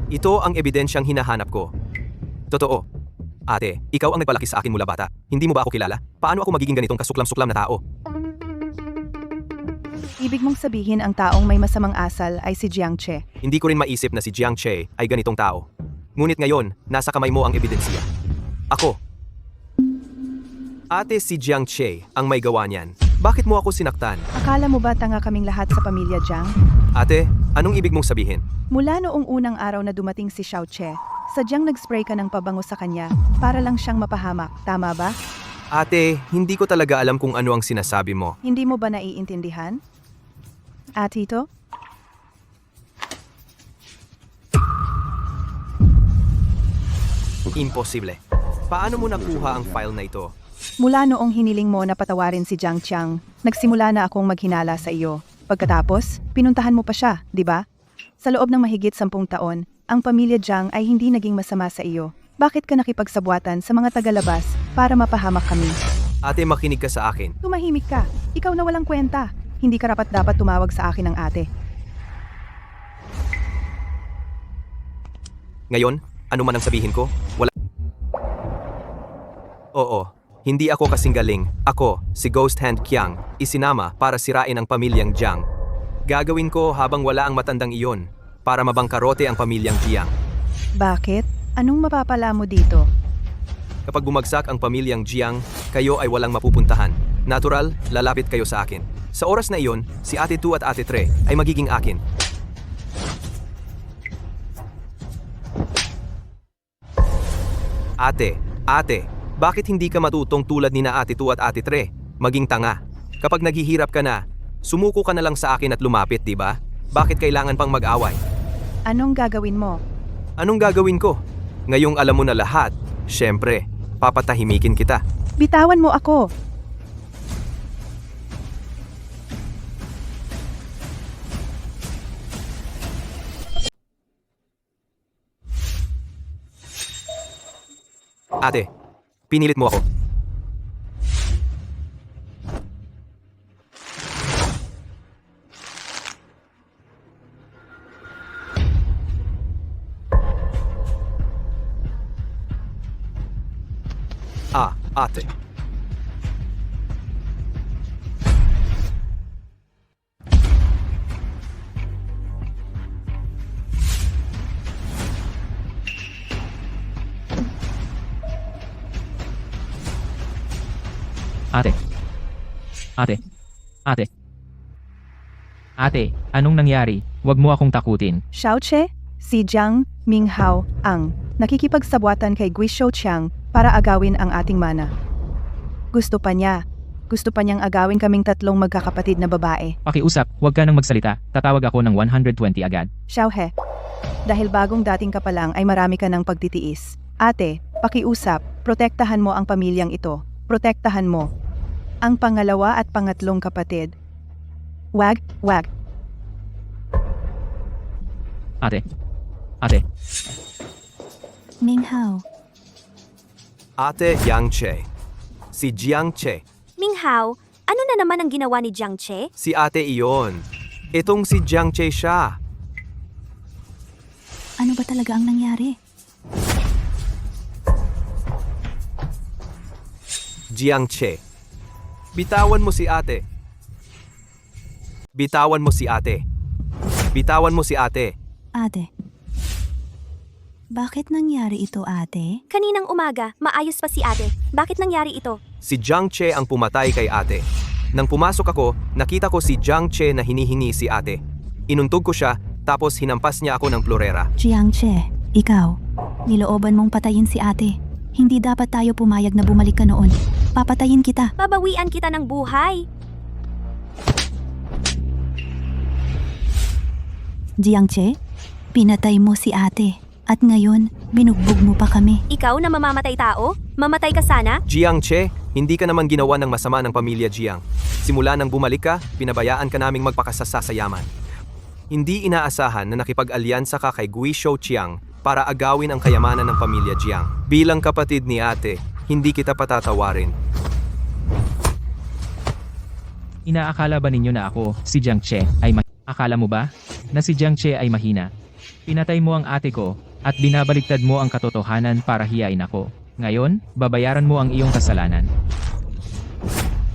Ito ang ebidensyang hinahanap ko. Totoo. Ate, ikaw ang nagpalaki sa akin mula bata. Hindi mo ba ako kilala? Paano ako magiging ganitong kasuklam-suklam na tao?
Ibig mong sabihin ang taong may masamang asal ay si Jiang Che.
Hindi ko rin maisip na si Jiang Che ay ganitong tao. Ngunit ngayon, nasa kamay mo ang ebidensya. Ako. Ate, si Jiang Che ang may gawa niyan. Bakit mo ako sinaktan?
Akala mo ba tanga kaming lahat sa pamilya Jiang?
Ate, anong ibig mong sabihin?
Mula noong unang araw na dumating si Xiao Che, sadyang nag-spray ka ng pabango sa kanya para lang siyang mapahamak, tama ba?
Ate, hindi ko talaga alam kung ano ang sinasabi mo.
Hindi mo ba naiintindihan? Atito?
Imposible. Paano mo nakuha ang file na ito?
Mula noong hiniling mo na patawarin si Jiang Chiang, nagsimula na akong maghinala sa iyo. Pagkatapos, pinuntahan mo pa siya, di ba? Sa loob ng mahigit 10 taon, ang pamilya Jiang ay hindi naging masama sa iyo. Bakit ka nakipagsabwatan sa mga tagalabas para mapahamak kami?
Ate, makinig ka sa akin.
Tumahimik ka. Ikaw na walang kwenta. Hindi ka dapat tumawag sa akin ng ate.
Ngayon, ano man ang sabihin ko, wala. Oo, hindi ako kasing galing. Ako, si Ghost Hand Qiang, isinama para sirain ang pamilyang Jiang. Gagawin ko habang wala ang matandang iyon, para mabangkarote ang pamilyang Jiang.
Bakit? Anong mapapala mo dito?
Kapag bumagsak ang pamilyang Jiang, kayo ay walang mapupuntahan. Natural, lalapit kayo sa akin. Sa oras na iyon, si Ate 2 at Ate 3 ay magiging akin. Ate, bakit hindi ka matutong tulad ni na Ate 2 at Ate 3? Maging tanga. Kapag naghihirap ka na, sumuko ka na lang sa akin at lumapit, di ba? Bakit kailangan pang mag-away?
Anong gagawin mo?
Anong gagawin ko? Ngayong alam mo na lahat, syempre, papatahimikin kita.
Bitawan mo ako!
Ate, pinilit mo ako. Ate.
Ate. Ate. Ate. Ate, anong nangyari? Huwag mo akong takutin.
Xiaoche, si Jiang Minghao ang nakikipagsabwatan kay Guizhou Qiang para agawin ang ating mana. Gusto pa niyang agawin kaming tatlong magkakapatid na babae.
Pakiusap, huwag ka nang magsalita. Tatawag ako ng 120 agad.
Xiaohe, dahil bagong dating ka pa lang ay marami ka ng pagtitiis. Ate, pakiusap, protektahan mo ang pamilyang ito. Protektahan mo ang pangalawa at pangatlong kapatid. Wag.
Ate. Ate.
Minghao,
Ate Yang Che. Si Jiang Che.
Minghao, ano na naman ang ginawa ni Jiang Che?
Si ate iyon. Itong si Jiang Che siya.
ano ba talaga ang nangyari?
Jiang Che. Bitawan mo si ate. Bitawan mo si ate. Bitawan mo si ate.
Ate. Bakit nangyari ito, ate?
Kaninang umaga, maayos pa si ate. Bakit nangyari ito?
Si Jiang Che ang pumatay kay ate. Nang pumasok ako, nakita ko si Jiang Che na hinihingi si ate. Inuntog ko siya, tapos hinampas niya ako ng plorera.
Jiang Che, ikaw, nilooban mong patayin si ate. Hindi dapat tayo pumayag na bumalik ka noon. Papatayin kita.
Babawian kita ng buhay.
Jiang Che, pinatay mo si ate. At ngayon, binugbog mo pa kami.
Ikaw na mamamatay tao? Mamatay ka sana?
Jiang Che, hindi ka naman ginawa ng masama ng pamilya Jiang. Simula nang bumalik ka, pinabayaan ka naming magpakasasa sa yaman. Hindi inaasahan na nakipag-alyansa ka kay Guizhou Qiang para agawin ang kayamanan ng pamilya Jiang. Bilang kapatid ni ate, hindi kita patatawarin.
Inaakala ba ninyo na ako, si Jiang Che, ay Akala mo ba, na si Jiang Che ay mahina? Pinatay mo ang ate ko, at binabaliktad mo ang katotohanan para hiyain ako. Ngayon, babayaran mo ang iyong kasalanan.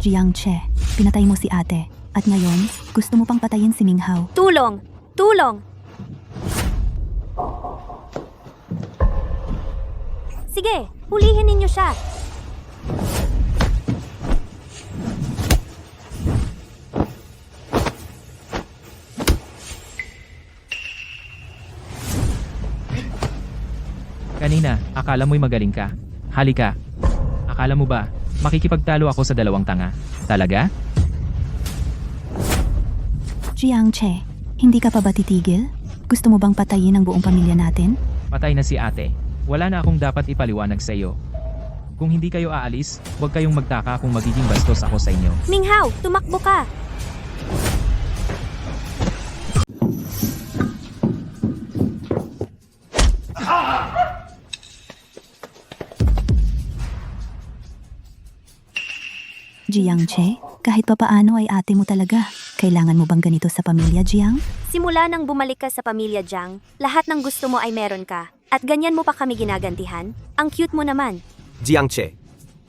Jiang Che, pinatay mo si ate. At ngayon, gusto mo pang patayin si Minghao.
Tulong! Tulong! Sige, hulihin ninyo siya.
Kanina, akala mo'y magaling ka. Halika. Akala mo ba, makikipagtalo ako sa dalawang tanga? Talaga?
Jiang Che, hindi ka pa ba titigil? Gusto mo bang patayin ang buong pamilya natin?
Patay na si ate. Wala na akong dapat ipaliwanag sa iyo. Kung hindi kayo aalis, huwag kayong magtaka kung magiging bastos ako sa inyo.
Minghao, tumakbo ka!
Jiang Che, kahit papaano ay ate mo talaga. Kailangan mo bang ganito sa pamilya, Jiang?
Simula nang bumalik ka sa pamilya Jiang, lahat ng gusto mo ay meron ka. At ganyan mo pa kami ginagantihan? Ang cute mo naman.
Jiang Che,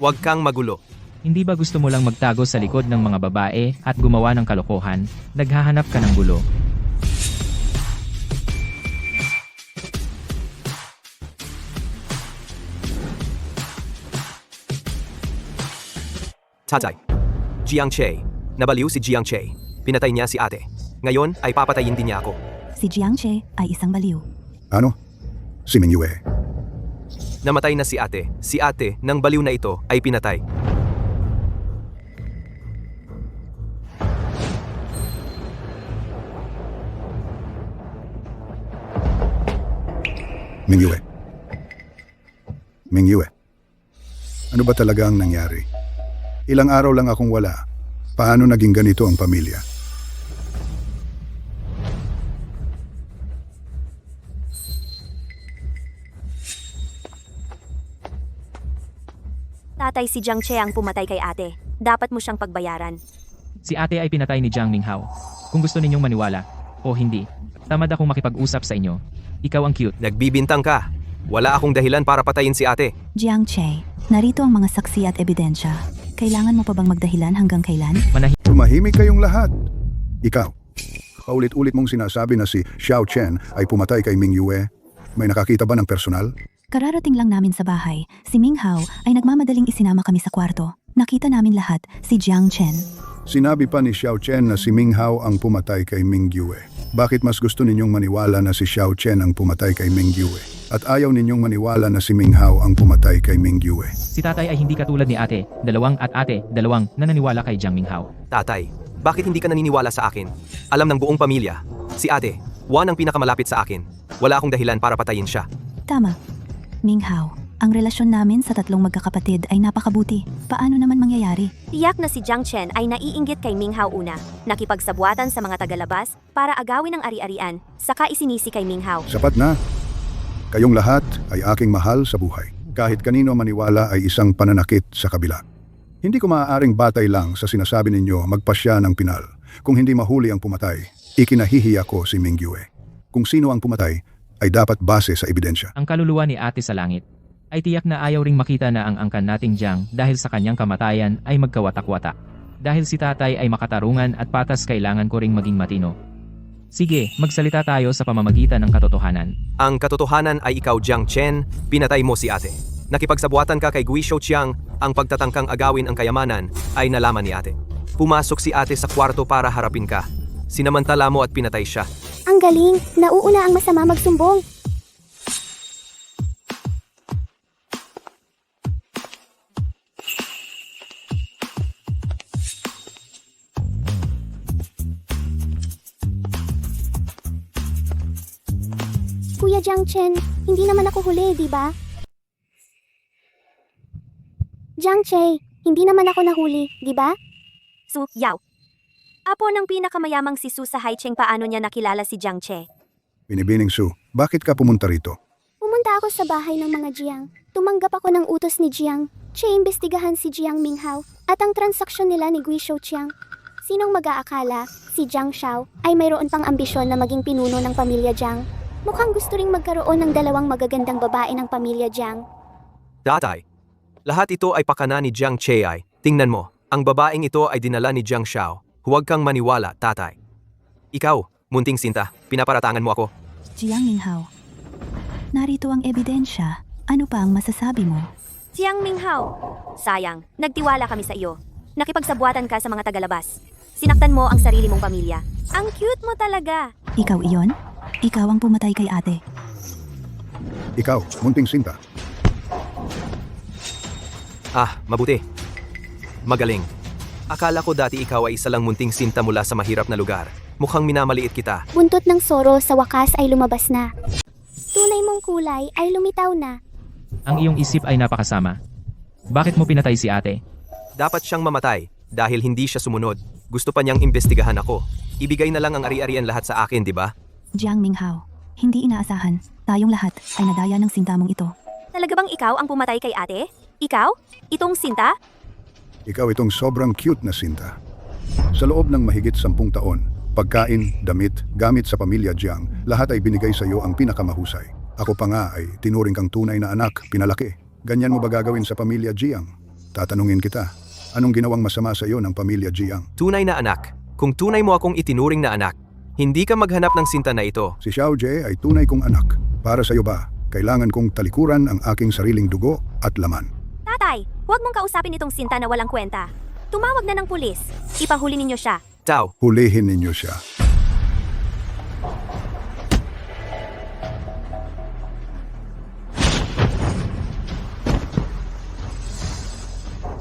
huwag kang magulo.
Hindi ba gusto mo lang magtago sa likod ng mga babae at gumawa ng kalokohan? Naghahanap ka ng gulo.
Tatay. Jiang Che. Nabaliw si Jiang Che. Pinatay niya si ate. Ngayon ay papatayin din niya ako.
Si Jiang Che ay isang baliw.
Ano? Si Mingyue.
Namatay na si ate. Si ate ng baliw na ito ay pinatay.
Mingyue. Mingyue. Ano ba talaga ang nangyari? Ilang araw lang akong wala. Paano naging ganito ang pamilya?
tatay si Jiang Che ang pumatay kay ate. Dapat mo siyang pagbayaran.
Si ate ay pinatay ni Jiang Minghao. Kung gusto ninyong maniwala, o hindi, tamad akong makipag-usap sa inyo. Ikaw ang cute.
Nagbibintang ka. Wala akong dahilan para patayin si ate.
Jiang Che, narito ang mga saksi at ebidensya. Kailangan mo pa bang magdahilan hanggang kailan?
Tumahimik kayong lahat. Ikaw, paulit-ulit mong sinasabi na si Xiao Chen ay pumatay kay Ming Yue. May nakakita ba ng personal?
Kararating lang namin sa bahay. Si Ming Hao ay nagmamadaling isinama kami sa kwarto. Nakita namin lahat si Jiang Chen.
Sinabi pa ni Xiao Chen na si Ming Hao ang pumatay kay Ming Yue. Bakit mas gusto ninyong maniwala na si Xiao Chen ang pumatay kay Ming Yue? At ayaw ninyong maniwala na si Ming Hao ang pumatay kay Ming Yue?
Si tatay ay hindi katulad ni ate, ate, na naniniwala kay Jiang Minghao.
Tatay, bakit hindi ka naniniwala sa akin? Alam ng buong pamilya. Si ate, Juan ang pinakamalapit sa akin. Wala akong dahilan para patayin siya.
Tama. Ming Hao, ang relasyon namin sa tatlong magkakapatid ay napakabuti. Paano naman mangyayari?
Tiyak na si Jiang Chen ay naiinggit kay Ming Hao una. Nakipagsabwatan sa mga tagalabas para agawin ang ari-arian, saka isinisi kay Ming Hao.
Sapat na. Kayong lahat ay aking mahal sa buhay. Kahit kanino maniwala ay isang pananakit sa kabila. Hindi ko maaaring batay lang sa sinasabi ninyo magpasya ng pinal. Kung hindi mahuli ang pumatay, ikinahihiya ko si Ming Yue. Kung sino ang pumatay, ay dapat base sa ebidensya.
Ang kaluluwa ni ate sa langit ay tiyak na ayaw ring makita na ang angkan nating Jiang dahil sa kanyang kamatayan ay magkawatak-watak. Dahil si tatay ay makatarungan at patas, kailangan ko ring maging matino. Sige, magsalita tayo sa pamamagitan ng katotohanan.
Ang katotohanan ay ikaw, Jiang Chen, pinatay mo si ate. Nakipagsabuatan ka kay Gui Shouqiang, ang pagtatangkang agawin ang kayamanan ay nalaman ni ate. Pumasok si ate sa kwarto para harapin ka. Sinamantala mo at pinatay siya.
Ang galing, nauuna ang masama magsumbong. Kuya Jiang Chen, hindi naman ako huli, di ba? Jiang Che, hindi naman ako nahuli, di ba?
Su Yao. Apo ng pinakamayamang si Su sa Haicheng, paano niya nakilala si Jiang Che?
Binibining Su, bakit ka pumunta rito?
Pumunta ako sa bahay ng mga Jiang. Tumanggap ako ng utos ni Jiang Che imbestigahan si Jiang Minghao at ang transaksyon nila ni Gui Shouqiang. Sinong mag-aakala, si Jiang Xiao ay mayroon pang ambisyon na maging pinuno ng pamilya Jiang. Mukhang gusto ring magkaroon ng dalawang magagandang babae ng pamilya Jiang.
Tatay, lahat ito ay pakana ni Jiang Che ay. Tingnan mo, ang babaeng ito ay dinala ni Jiang Xiao. Huwag kang maniwala, tatay. Ikaw, munting sinta, pinaparatangan mo ako.
Jiang Minghao, narito ang ebidensya. Ano pa ang masasabi mo?
Jiang Minghao. Sayang, nagtiwala kami sa iyo. Nakipagsabwatan ka sa mga tagalabas. Sinaktan mo ang sarili mong pamilya. Ang cute mo talaga.
Ikaw iyon? Ikaw ang pumatay kay ate.
Ikaw, munting sinta.
Ah, mabuti. Magaling. Akala ko dati ikaw ay isa lang munting sinta mula sa mahirap na lugar. Mukhang minamaliit kita.
Buntot ng Soro sa wakas ay lumabas na. Tunay mong kulay ay lumitaw na.
Ang iyong isip ay napakasama. Bakit mo pinatay si ate?
Dapat siyang mamatay dahil hindi siya sumunod. Gusto pa niyang imbestigahan ako. Ibigay na lang ang ari-arian lahat sa akin, di ba?
Jiang Minghao, hindi inaasahan. Tayong lahat ay nadaya ng sintamong ito.
Talaga bang ikaw ang pumatay kay ate? Ikaw? Itong Sinta?
Ikaw itong sobrang cute na sinta. Sa loob ng mahigit 10 taon, pagkain, damit, gamit sa pamilya Jiang, lahat ay binigay sa iyo ang pinakamahusay. Ako pa nga ay tinuring kang tunay na anak, pinalaki. Ganyan mo ba gagawin sa pamilya Jiang? Tatanungin kita, anong ginawang masama sa iyo ng pamilya Jiang?
Tunay na anak. Kung tunay mo akong itinuring na anak, hindi ka maghanap ng sinta na ito.
Si Xiao Jie ay tunay kong anak. Para sa iyo ba, kailangan kong talikuran ang aking sariling dugo at laman.
Tatay, huwag mong kausapin itong Sinta na walang kwenta. Tumawag na ng pulis. Ipahuli ninyo siya.
Tao,
Hulihin ninyo siya.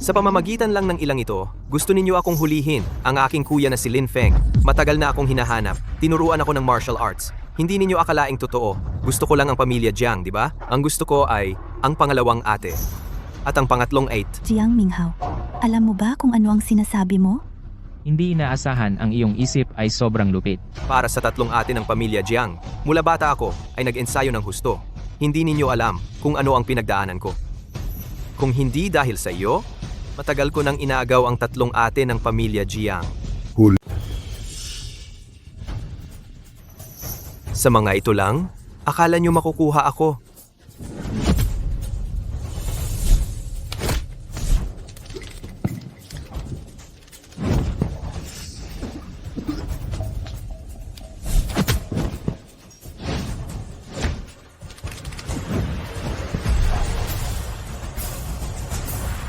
sa pamamagitan lang ng ilang ito, gusto ninyo akong hulihin, ang aking kuya na si Lin Feng. Matagal na akong hinahanap. Tinuruan ako ng martial arts. Hindi ninyo akalaing totoo. Gusto ko lang ang pamilya Jiang, di ba? Ang gusto ko ay ang pangalawang ate. At ang pangatlong 8.
Jiang Minghao, alam mo ba kung ano ang sinasabi mo?
Hindi inaasahan, ang iyong isip ay sobrang lupit.
Para sa tatlong ate ng pamilya Jiang, mula bata ako ay nag-ensayo ng husto. Hindi ninyo alam kung ano ang pinagdaanan ko. Kung hindi dahil sa iyo, matagal ko nang inaagaw ang tatlong ate ng pamilya Jiang.
Hul.
Sa mga ito lang, akala nyo makukuha ako.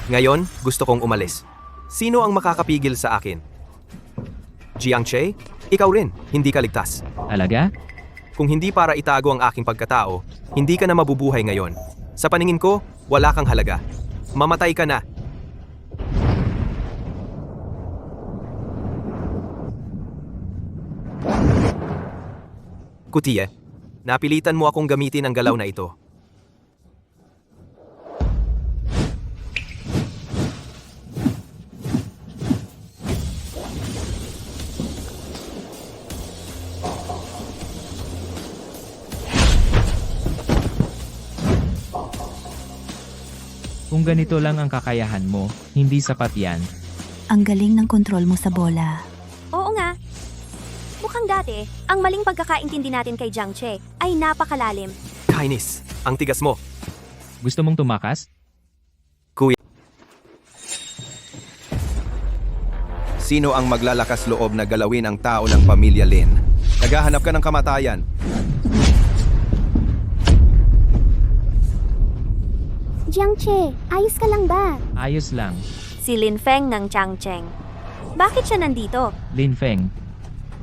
Ngayon, gusto kong umalis. Sino ang makakapigil sa akin? Jiang Che, ikaw rin, hindi ka ligtas.
Talaga?
Kung hindi para itago ang aking pagkatao, hindi ka na mabubuhay ngayon. Sa paningin ko, wala kang halaga. Mamatay ka na. Kutie, napilitan mo akong gamitin ang galaw na ito.
Kung ganito lang ang kakayahan mo, hindi sapat yan.
Ang galing ng kontrol mo sa bola.
Oo nga. Mukhang dati, ang maling pagkakaintindi natin kay Jiang Che ay napakalalim.
Kainis, ang tigas mo.
Gusto mong tumakas?
Sino ang maglalakas loob na galawin ang tao ng pamilya Lin? Naghahanap ka ng kamatayan.
Jiang Che, ayos ka lang ba?
Ayos lang.
Si Lin Feng ng Changcheng. Bakit siya nandito?
Lin Feng.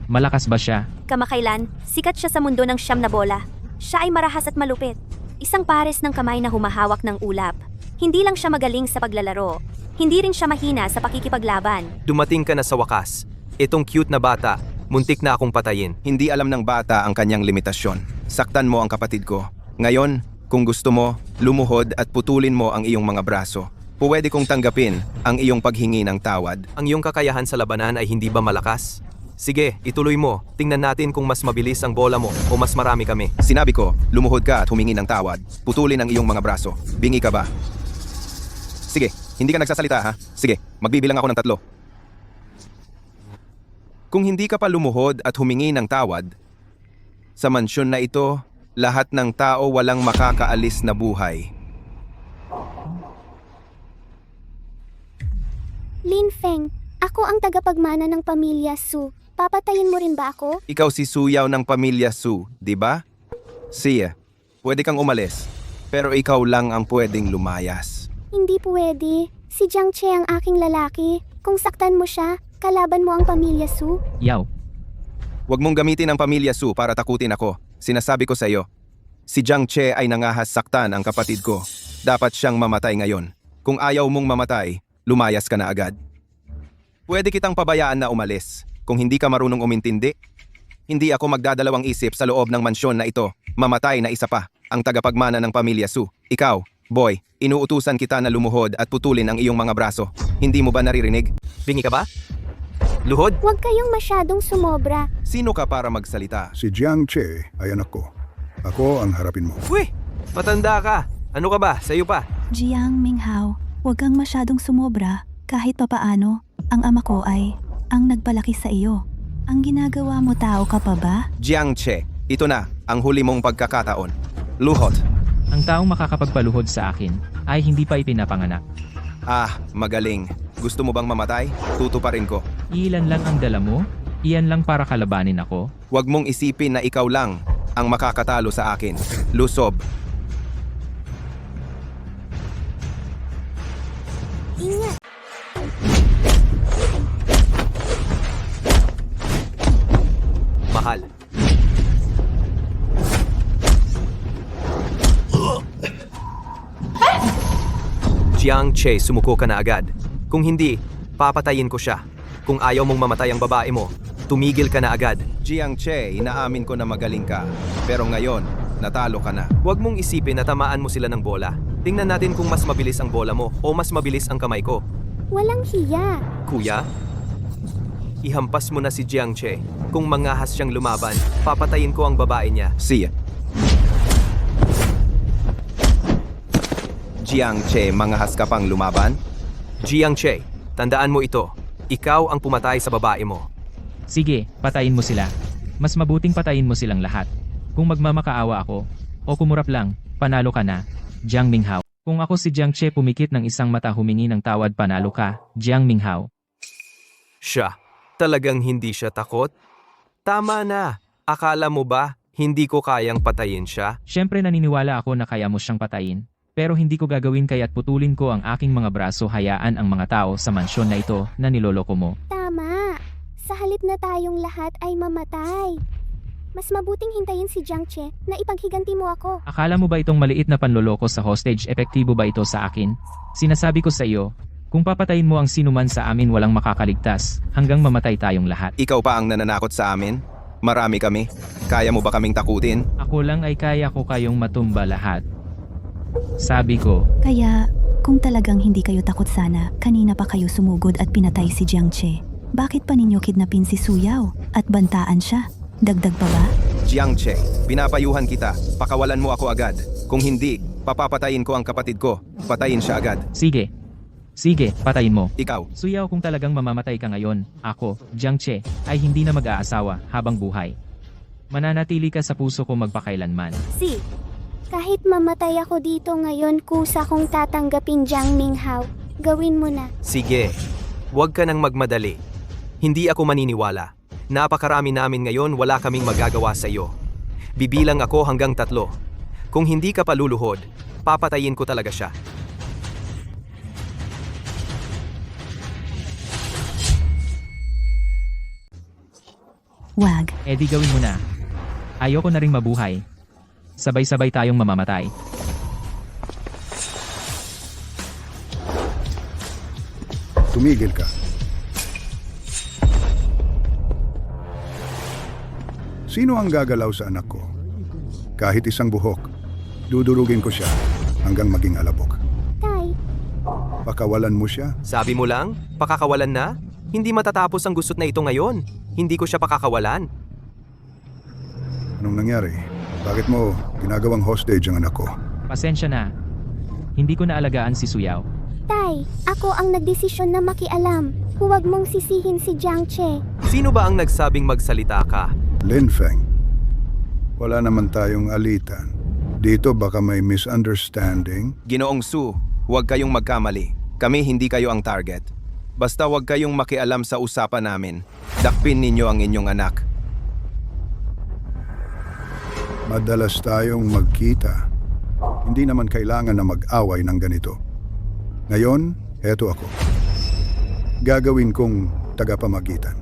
Malakas ba siya?
Kamakailan, sikat siya sa mundo ng siyam na bola. Siya ay marahas at malupit. Isang pares ng kamay na humahawak ng ulap. Hindi lang siya magaling sa paglalaro. Hindi rin siya mahina sa pakikipaglaban.
Dumating ka na sa wakas. Itong cute na bata, muntik na akong patayin.
Hindi alam ng bata ang kanyang limitasyon. Saktan mo ang kapatid ko. Ngayon, kung gusto mo, lumuhod at putulin mo ang iyong mga braso. Pwede kong tanggapin ang iyong paghingi ng tawad.
Ang iyong kakayahan sa labanan ay hindi ba malakas? Sige, ituloy mo. Tingnan natin kung mas mabilis ang bola mo o mas marami kami.
Sinabi ko, lumuhod ka at humingi ng tawad. Putulin ang iyong mga braso. Bingi ka ba? Sige, hindi ka nagsasalita ha? Sige, magbibilang ako ng 3. Kung hindi ka pa lumuhod at humingi ng tawad, sa mansyon na ito, lahat ng tao walang makakaalis na buhay.
Lin Feng, ako ang tagapagmana ng pamilya Su. Papatayin mo rin ba ako?
Ikaw si Suyaw ng pamilya Su, di ba? Siya, pwede kang umalis, pero ikaw lang ang pwedeng lumayas.
Hindi pwede. Si Jiang Che ang aking lalaki. Kung saktan mo siya, kalaban mo ang pamilya Su.
Yaw.
Huwag mong gamitin ang pamilya Su para takutin ako. Sinasabi ko sa iyo, si Jiang Che ay nangahas saktan ang kapatid ko. Dapat siyang mamatay ngayon. Kung ayaw mong mamatay, lumayas ka na agad. Pwede kitang pabayaan na umalis. Kung hindi ka marunong umintindi, hindi ako magdadalawang isip sa loob ng mansyon na ito. Mamatay na isa pa, ang tagapagmana ng pamilya Su. Ikaw, boy, inuutusan kita na lumuhod at putulin ang iyong mga braso. Hindi mo ba naririnig?
Bingi ka ba? Luhod?
Huwag kayong masyadong sumobra.
Sino ka para magsalita?
Si Jiang Che ay anak ko. Ako ang harapin mo.
Uy! Matanda ka! Ano ka ba? Sa'yo pa.
Jiang Minghao, huwag kang masyadong sumobra. Kahit papaano, ang ama ko ay ang nagpalaki sa iyo. Ang ginagawa mo, tao ka pa ba?
Jiang Che, ito na ang huli mong pagkakataon. Luhod.
Ang taong makakapagpaluhod sa akin ay hindi pa ipinapanganak.
Ah, magaling. Gusto mo bang mamatay? Tutuparin ko.
Ilan lang ang dala mo? Iyan lang para kalabanin ako?
Huwag mong isipin na ikaw lang ang makakatalo sa akin. Lusob.
Ingat.
Mahal. Jiang Che, sumuko ka na agad. Kung hindi, papatayin ko siya. Kung ayaw mong mamatay ang babae mo, tumigil ka na agad.
Jiang Che, inaamin ko na magaling ka. Pero ngayon, natalo ka na.
Huwag mong isipin na tamaan mo sila ng bola. Tingnan natin kung mas mabilis ang bola mo o mas mabilis ang kamay ko.
Walang hiya.
Kuya, ihampas mo na si Jiang Che. Kung mangahas siyang lumaban, papatayin ko ang babae niya.
Siya.
Jiang Che, mangahas ka pang lumaban? Jiang Che, tandaan mo ito. Ikaw ang pumatay sa babae mo.
Sige, patayin mo sila. Mas mabuting patayin mo silang lahat. Kung magmamakaawa ako, o kumurap lang, panalo ka na, Jiang Minghao. Kung ako si Jiang Che pumikit ng isang mata humingi ng tawad panalo ka, Jiang Minghao.
Siya, talagang hindi siya takot? Tama na. Akala mo ba, hindi ko kayang patayin siya?
Siyempre naniniwala ako na kaya mo siyang patayin. Pero hindi ko gagawin kaya't putulin ko ang aking mga braso hayaan ang mga tao sa mansyon na ito na niloloko mo.
Tama. Sa halip na tayong lahat ay mamatay. Mas mabuting hintayin si Jiang Che na ipaghiganti mo ako.
Akala mo ba itong maliit na panloloko sa hostage epektibo ba ito sa akin? Sinasabi ko sa iyo, kung papatayin mo ang sinuman sa amin walang makakaligtas, hanggang mamatay tayong lahat.
Ikaw pa ang nananakot sa amin? Marami kami. Kaya mo ba kaming takutin?
Ako lang ay kaya ko kayong matumba lahat. Sabi ko,
Kaya, kung talagang hindi kayo takot sana, kanina pa kayo sumugod at pinatay si Jiang Che. Bakit pa ninyo kidnapin si Su Yao at bantaan siya? Dagdag pa ba?
Jiang Che, pinapayuhan kita. Pakawalan mo ako agad. Kung hindi, papapatayin ko ang kapatid ko. Patayin siya agad.
sige. Sige, patayin mo.
Ikaw,
Suyaw kung talagang mamamatay ka ngayon, ako, Jiang Che, ay hindi na mag-aasawa habang buhay. Mananatili ka sa puso ko magpakailanman.
Si, kahit mamatay ako dito ngayon, kusa kong tatanggapin Jiang Minghao. Gawin mo na.
sige. Huwag ka nang magmadali. Hindi ako maniniwala. Napakarami namin ngayon, wala kaming magagawa sa iyo. Bibilang ako hanggang 3. Kung hindi ka paluluhod, papatayin ko talaga siya.
Wag.
Di gawin mo na. Ayoko na ring mabuhay. Sabay-sabay tayong mamamatay.
Tumigil ka. Sino ang gagalaw sa anak ko? Kahit isang buhok, dudurugin ko siya hanggang maging alabok.
Tay,
Pakawalan mo siya.
Sabi mo lang, pakakawalan na? Hindi matatapos ang gusot na ito ngayon. Hindi ko siya pakakawalan.
Anong nangyari? Bakit mo ginagawang hostage ang anak ko?
Pasensya na. Hindi ko naalagaan si Suyaw.
Tay, ako ang nagdesisyon na makialam. Huwag mong sisihin si Jiang Che.
Sino ba ang nagsabing magsalita ka?
Lin Feng, wala naman tayong alitan. Dito baka may misunderstanding.
Ginoong Su, huwag kayong magkamali. Kami hindi kayo ang target. Basta huwag kayong makialam sa usapan namin. Dakpin ninyo ang inyong anak.
Madalas tayong magkita. Hindi naman kailangan na mag-away ng ganito. Ngayon, eto ako. Gagawin kong tagapamagitan.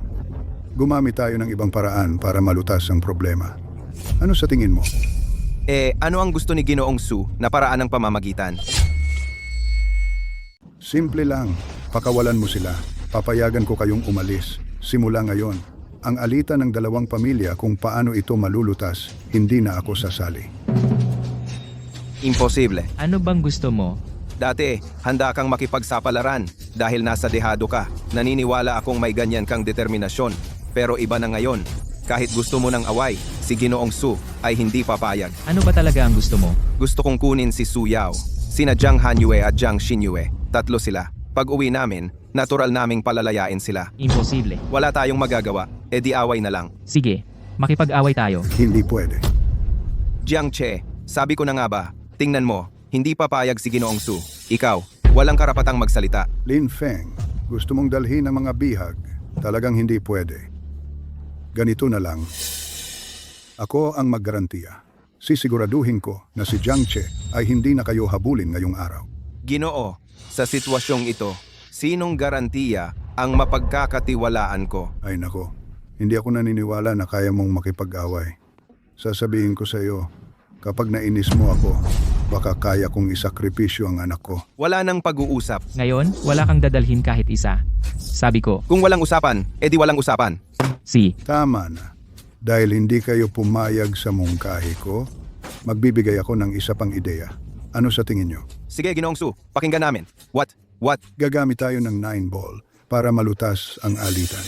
Gumamit tayo ng ibang paraan para malutas ang problema. Ano sa tingin mo?
Ano ang gusto ni Ginoong Su na paraan ng pamamagitan?
Simple lang. Pakawalan mo sila. Papayagan ko kayong umalis. Simula ngayon. Ang alitan ng dalawang pamilya kung paano ito malulutas, hindi na ako sasali.
Imposible.
Ano bang gusto mo?
Dati, handa kang makipagsapalaran dahil nasa dehado ka. Naniniwala akong may ganyan kang determinasyon. Pero iba na ngayon. Kahit gusto mo ng away, si Ginoong Su ay hindi papayag.
Ano ba talaga ang gusto mo?
Gusto kong kunin si Su Yao, sina Jiang Hanyue at Jiang Xinyue. 3 sila. Pag uwi namin, natural naming palalayain sila.
Imposible.
Wala tayong magagawa, di away na lang.
Sige, makipag-away tayo.
Hindi pwede.
Jiang Che, sabi ko na nga ba, tingnan mo, hindi papayag si Ginoong Su. Ikaw, walang karapatang magsalita.
Lin Feng, gusto mong dalhin ang mga bihag. Talagang hindi pwede. Ganito na lang. Ako ang maggarantiya. Sisiguraduhin ko na si Jiang Che ay hindi na kayo habulin ngayong araw.
Ginoo, sa sitwasyong ito, sinong garantiya ang mapagkakatiwalaan ko?
Ay nako, hindi ako naniniwala na kaya mong makipag-away. Sasabihin ko sa iyo, kapag nainis mo ako, baka kaya kong isakripisyo ang anak ko.
Wala nang pag-uusap.
Ngayon, wala kang dadalhin kahit isa. Sabi ko,
Kung walang usapan, di walang usapan.
si,
Tama na. Dahil hindi kayo pumayag sa mungkahi ko, magbibigay ako ng isa pang ideya. Ano sa tingin nyo?
Sige, Ginoong Su, pakinggan namin. What?
Gagamit tayo ng 9-ball para malutas ang alitan.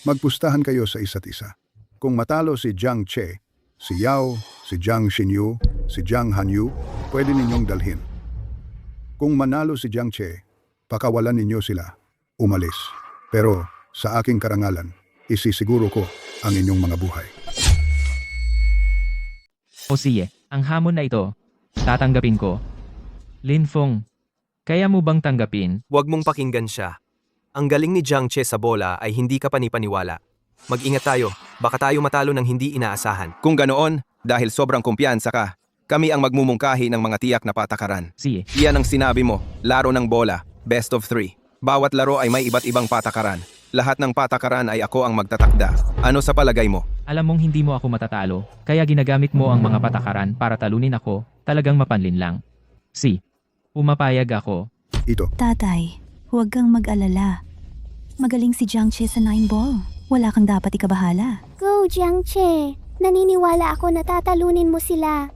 Magpustahan kayo sa isa't isa. Kung matalo si Jiang Che, si Yao, si Jiang Xinyu, si Jiang Hanyu, pwede ninyong dalhin.
Kung manalo si Jiang Che, pakawalan ninyo sila. Umalis. Pero sa aking karangalan, isisiguro ko ang inyong mga buhay.
O sige, ang hamon na ito, tatanggapin ko. Lin Feng, kaya mo bang tanggapin?
Huwag mong pakinggan siya. Ang galing ni Jiang Che sa bola ay hindi ka panipaniwala. Mag-ingat tayo, baka tayo matalo ng hindi inaasahan. Kung ganoon, dahil sobrang kumpiyansa ka, kami ang magmumungkahi ng mga tiyak na patakaran.
Sige,
Iyan ang sinabi mo, laro ng bola, best of 3. Bawat laro ay may iba't ibang patakaran. Lahat ng patakaran ay ako ang magtatakda. Ano sa palagay mo?
alam mong hindi mo ako matatalo, kaya ginagamit mo ang mga patakaran para talunin ako, talagang mapanlin lang. Si, pumapayag ako.
Ito.
Tatay, huwag kang mag-alala. Magaling si Jiang Che sa 9 ball. Wala kang dapat ikabahala.
Go, Jiang Che. Naniniwala ako na tatalunin mo sila.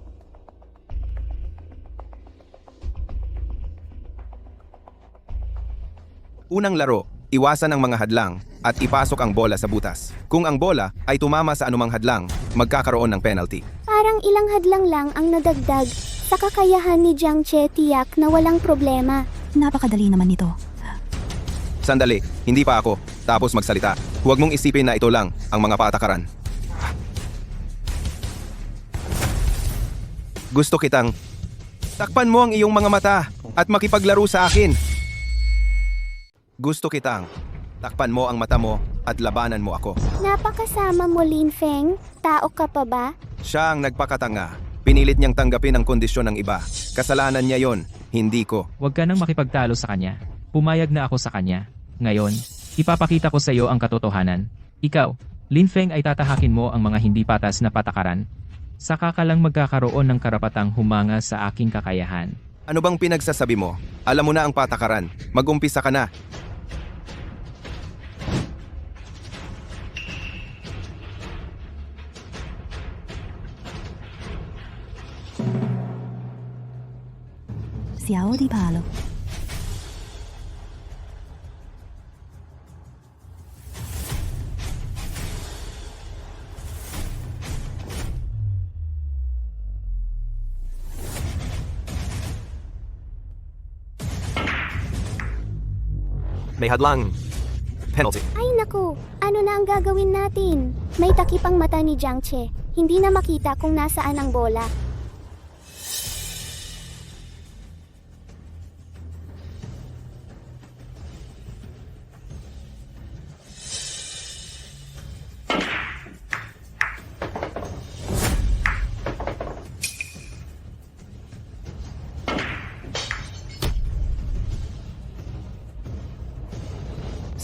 Unang laro, iwasan ang mga hadlang at ipasok ang bola sa butas. Kung ang bola ay tumama sa anumang hadlang, magkakaroon ng penalty.
Parang ilang hadlang lang ang nadagdag. Sa kakayahan ni Jiang Che, tiyak na walang problema.
Napakadali naman nito.
Sandali, hindi pa ako. Tapos magsalita. Huwag mong isipin na ito lang ang mga patakaran. Gusto kitang takpan mo ang iyong mga mata at makipaglaro sa akin. Gusto kitang takpan mo ang mata mo at labanan mo ako.
Napakasama mo, Lin Feng. Tao ka pa ba?
Siya ang nagpakatanga. Pinilit niyang tanggapin ang kondisyon ng iba. Kasalanan niya yon, hindi ko.
Huwag ka nang makipagtalo sa kanya. Pumayag na ako sa kanya. Ngayon, ipapakita ko sa iyo ang katotohanan. Ikaw, Lin Feng ay tatahakin mo ang mga hindi patas na patakaran. Saka ka lang magkakaroon ng karapatang humanga sa aking kakayahan.
Ano bang pinagsasabi mo? Alam mo na ang patakaran. Mag-umpisa ka na.
Xiao Di Palo.
May hadlang. Penalty.
Ay naku, ano na ang gagawin natin? May takip ang mata ni Jiang Che. Hindi na makita kung nasaan ang bola.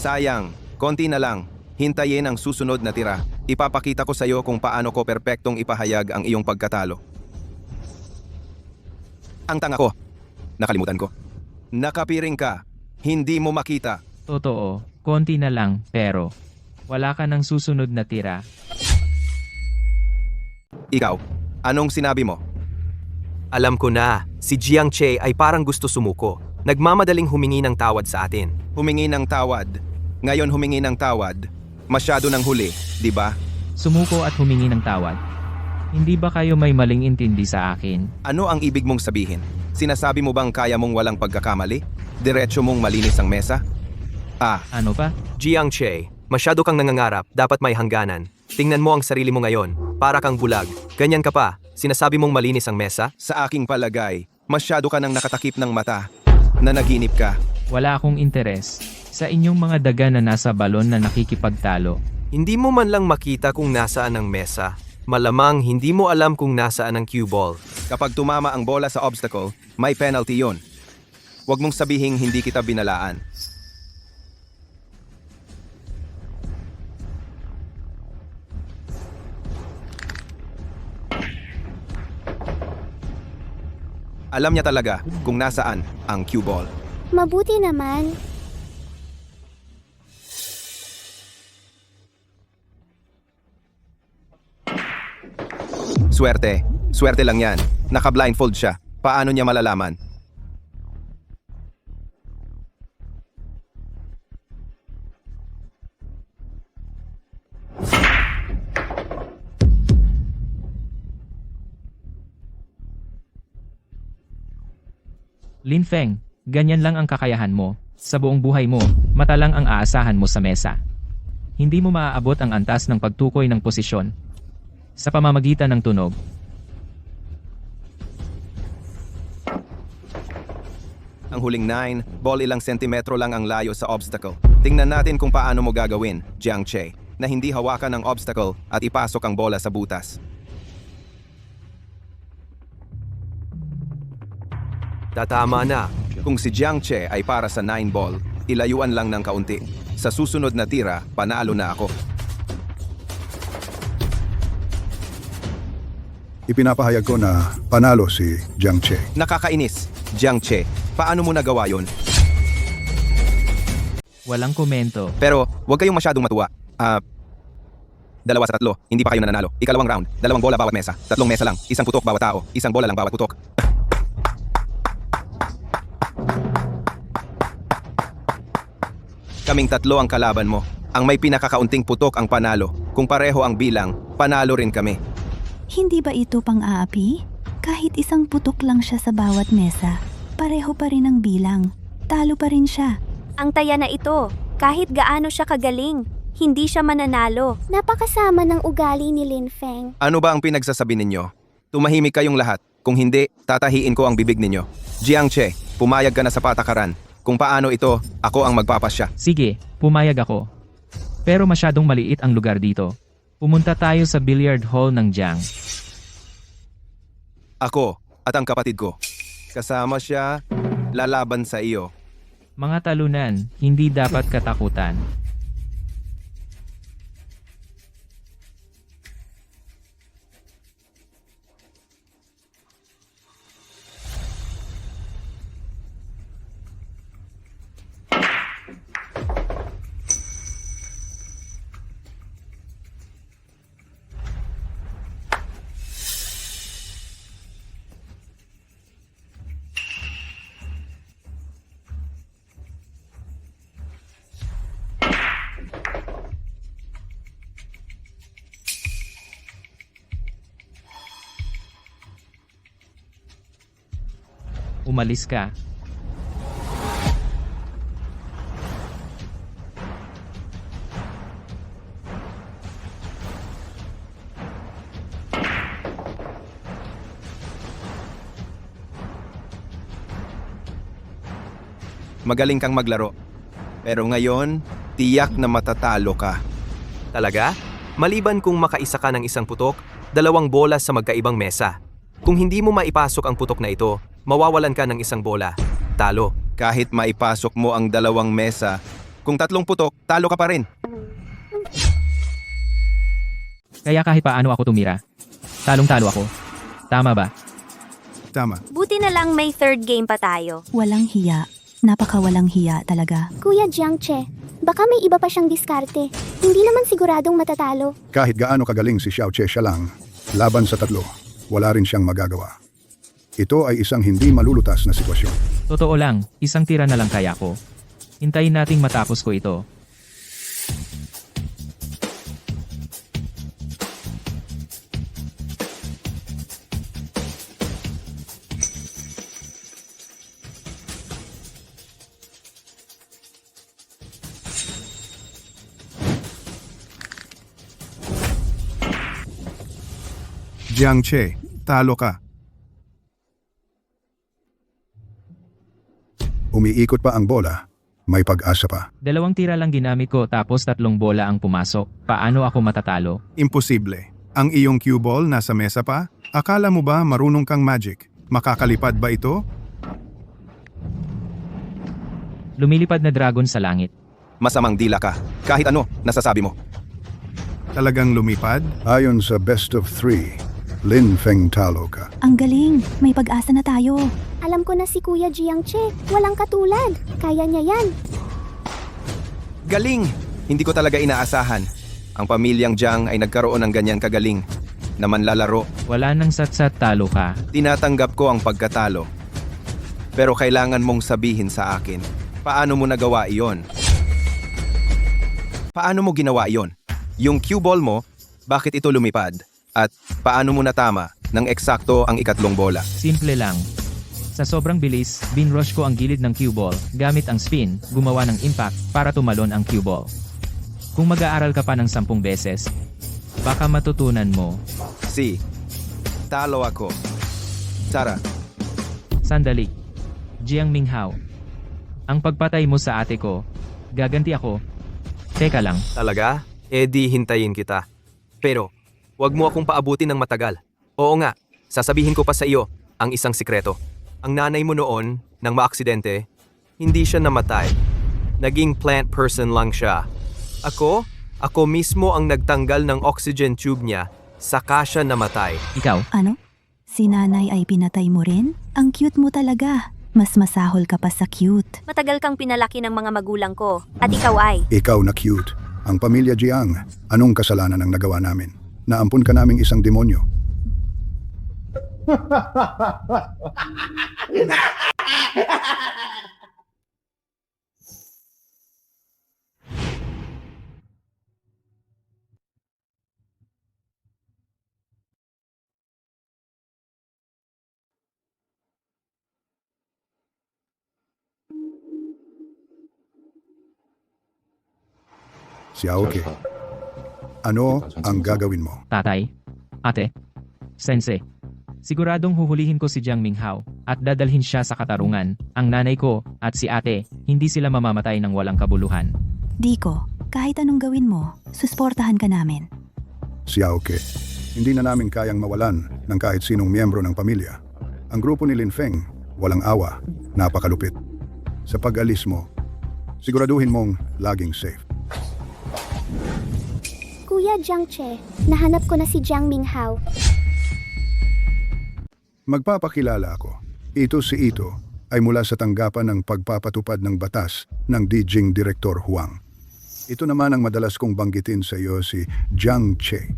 Sayang, konti na lang. Hintayin ang susunod na tira. Ipapakita ko sa iyo kung paano ko perpektong ipahayag ang iyong pagkatalo. Ang tanga ko. Nakalimutan ko. Nakapiring ka. Hindi mo makita.
Totoo, konti na lang, pero wala ka ng susunod na tira.
Ikaw, anong sinabi mo? Alam ko na, si Jiang Che ay parang gusto sumuko. Nagmamadaling humingi ng tawad sa atin. Humingi ng tawad. Ngayon humingi ng tawad. Masyado ng huli, di ba?
Sumuko at humingi ng tawad. Hindi ba kayo may maling intindi sa akin?
Ano ang ibig mong sabihin? Sinasabi mo bang kaya mong walang pagkakamali? Diretso mong malinis ang mesa?
Ano pa?
Jiang Che, masyado kang nangangarap, dapat may hangganan. Tingnan mo ang sarili mo ngayon, para kang bulag. Ganyan ka pa, sinasabi mong malinis ang mesa? Sa aking palagay, masyado ka nang nakatakip ng mata. Nanaginip ka.
Wala akong interes sa inyong mga daga na nasa balon na nakikipagtalo.
Hindi mo man lang makita kung nasaan ang mesa. Malamang hindi mo alam kung nasaan ang cue ball. Kapag tumama ang bola sa obstacle, may penalty yon. Huwag mong sabihing hindi kita binalaan. Alam niya talaga kung nasaan ang cue ball.
Mabuti naman.
Swerte. Swerte lang yan. Naka-blindfold siya. Paano niya malalaman?
Lin Feng, Ganyan lang ang kakayahan mo. Sa buong buhay mo, mata lang ang aasahan mo sa mesa. Hindi mo maaabot ang antas ng pagtukoy ng posisyon. Sa pamamagitan ng tunog,
Ang huling 9, ball ilang sentimetro lang ang layo sa obstacle. Tingnan natin kung paano mo gagawin, Jiang Che, na hindi hawakan ang obstacle at ipasok ang bola sa butas. Tatama na. Kung si Jiang Che ay para sa 9 ball, ilayuan lang ng kaunti. Sa susunod na tira, panalo na ako.
Ipinapahayag ko na panalo si Jiang Che.
Nakakainis. Jiang Che, paano mo nagawa yon?
walang komento.
Pero, huwag kayong masyadong matuwa. 2 sa 3, hindi pa kayo nananalo. Ikalawang round, 2 bola bawat mesa. 3 mesa lang, 1 putok bawat tao, 1 bola lang bawat putok. Kaming 3 ang kalaban mo. Ang may pinakakaunting putok ang panalo. Kung pareho ang bilang, panalo rin kami.
Hindi ba ito pang-aapi? Kahit isang putok lang siya sa bawat mesa, pareho pa rin ang bilang. Talo pa rin siya.
Ang taya na ito, kahit gaano siya kagaling, hindi siya mananalo.
Napakasama ng ugali ni Lin Feng.
Ano ba ang pinagsasabi ninyo? Tumahimik kayong lahat. Kung hindi, tatahiin ko ang bibig ninyo. Jiang Che, pumayag ka na sa patakaran. Kung paano ito, ako ang magpapasya.
Sige, pumayag ako. Pero masyadong maliit ang lugar dito. Pumunta tayo sa billiard hall ng Jiang.
Ako at ang kapatid ko. Kasama siya, lalaban sa iyo.
Mga talunan, hindi dapat katakutan. Umalis ka.
Magaling kang maglaro. Pero ngayon, tiyak na matatalo ka. Talaga? Maliban kung makaisa ka ng isang putok, 2 bola sa magkaibang mesa. Kung hindi mo maipasok ang putok na ito, mawawalan ka ng 1 bola. Talo. Kahit maipasok mo ang 2 mesa, kung 3 putok, talo ka pa rin.
Kaya kahit paano ako tumira, talong-talo ako. Tama ba?
Tama.
Buti na lang may 3rd game pa tayo.
Walang hiya. Napakawalang hiya talaga.
Kuya Jiang Che, baka may iba pa siyang diskarte. Hindi naman siguradong matatalo.
Kahit gaano kagaling si Xiao Che siya lang, laban sa 3, wala rin siyang magagawa. Ito ay isang hindi malulutas na sitwasyon.
Totoo lang, 1 tira na lang kaya ko. Hintayin nating matapos ko ito.
Jiang Che, talo ka.
Umiikot pa ang bola, may pag-asa pa.
2 tira lang ginamit ko tapos 3 bola ang pumasok. Paano ako matatalo?
Imposible. Ang iyong cue ball nasa mesa pa? Akala mo ba marunong kang magic? Makakalipad ba ito?
Lumilipad na dragon sa langit.
Masamang dila ka. Kahit ano, nasasabi mo.
Talagang lumipad?
Ayon sa best of 3, Lin Feng talo ka.
Ang galing! May pag-asa na tayo.
Alam ko na si Kuya Jiang Che, walang katulad. Kaya niya yan.
Galing! Hindi ko talaga inaasahan. Ang pamilyang Jiang ay nagkaroon ng ganyan kagaling na manlalaro.
Wala nang satsat, talo ka.
Tinatanggap ko ang pagkatalo. Pero kailangan mong sabihin sa akin, paano mo nagawa iyon? Paano mo ginawa iyon? Yung cue ball mo, bakit ito lumipad? At paano mo natama ng eksakto ang 3 bola?
Simple lang. Sa sobrang bilis, binrush ko ang gilid ng cue ball, gamit ang spin, gumawa ng impact, para tumalon ang cue ball. Kung mag-aaral ka pa ng 10 beses, baka matutunan mo.
Si. Talo ako. Tara.
Sandali. Jiang Minghao. Ang pagpatay mo sa ate ko, gaganti ako. Teka lang,
Talaga? Eh di hintayin kita. Pero, wag mo akong paabutin ng matagal. Oo nga, sasabihin ko pa sa iyo ang isang sikreto. Ang nanay mo noon, nang maaksidente, hindi siya namatay. Naging plant person lang siya. Ako mismo ang nagtanggal ng oxygen tube niya, saka siya namatay.
ikaw,
Ano? Si nanay ay pinatay mo rin? Ang cute mo talaga. Mas masahol ka pa sa cute.
Matagal kang pinalaki ng mga magulang ko. At ikaw ay,
Ikaw na cute. Ang pamilya Jiang, anong kasalanan ang nagawa namin? Naampun ka naming isang demonyo. Si Aoki, ano ang gagawin mo?
tatay, ate, sensei. Siguradong huhulihin ko si Jiang Minghao at dadalhin siya sa katarungan. Ang nanay ko at si ate, hindi sila mamamatay ng walang kabuluhan.
Diko, kahit anong gawin mo, susportahan ka namin.
Si Aoki, hindi na namin kayang mawalan ng kahit sinong miyembro ng pamilya. Ang grupo ni Lin Feng, walang awa, napakalupit. Sa pag-alis mo, siguraduhin mong laging safe.
Kuya Jiang Che, nahanap ko na si Jiang Minghao.
Magpapakilala ako. Ito si Ito ay mula sa tanggapan ng pagpapatupad ng batas ng Dijing Direktor Huang. Ito naman ang madalas kong banggitin sa iyo si Jiang Che.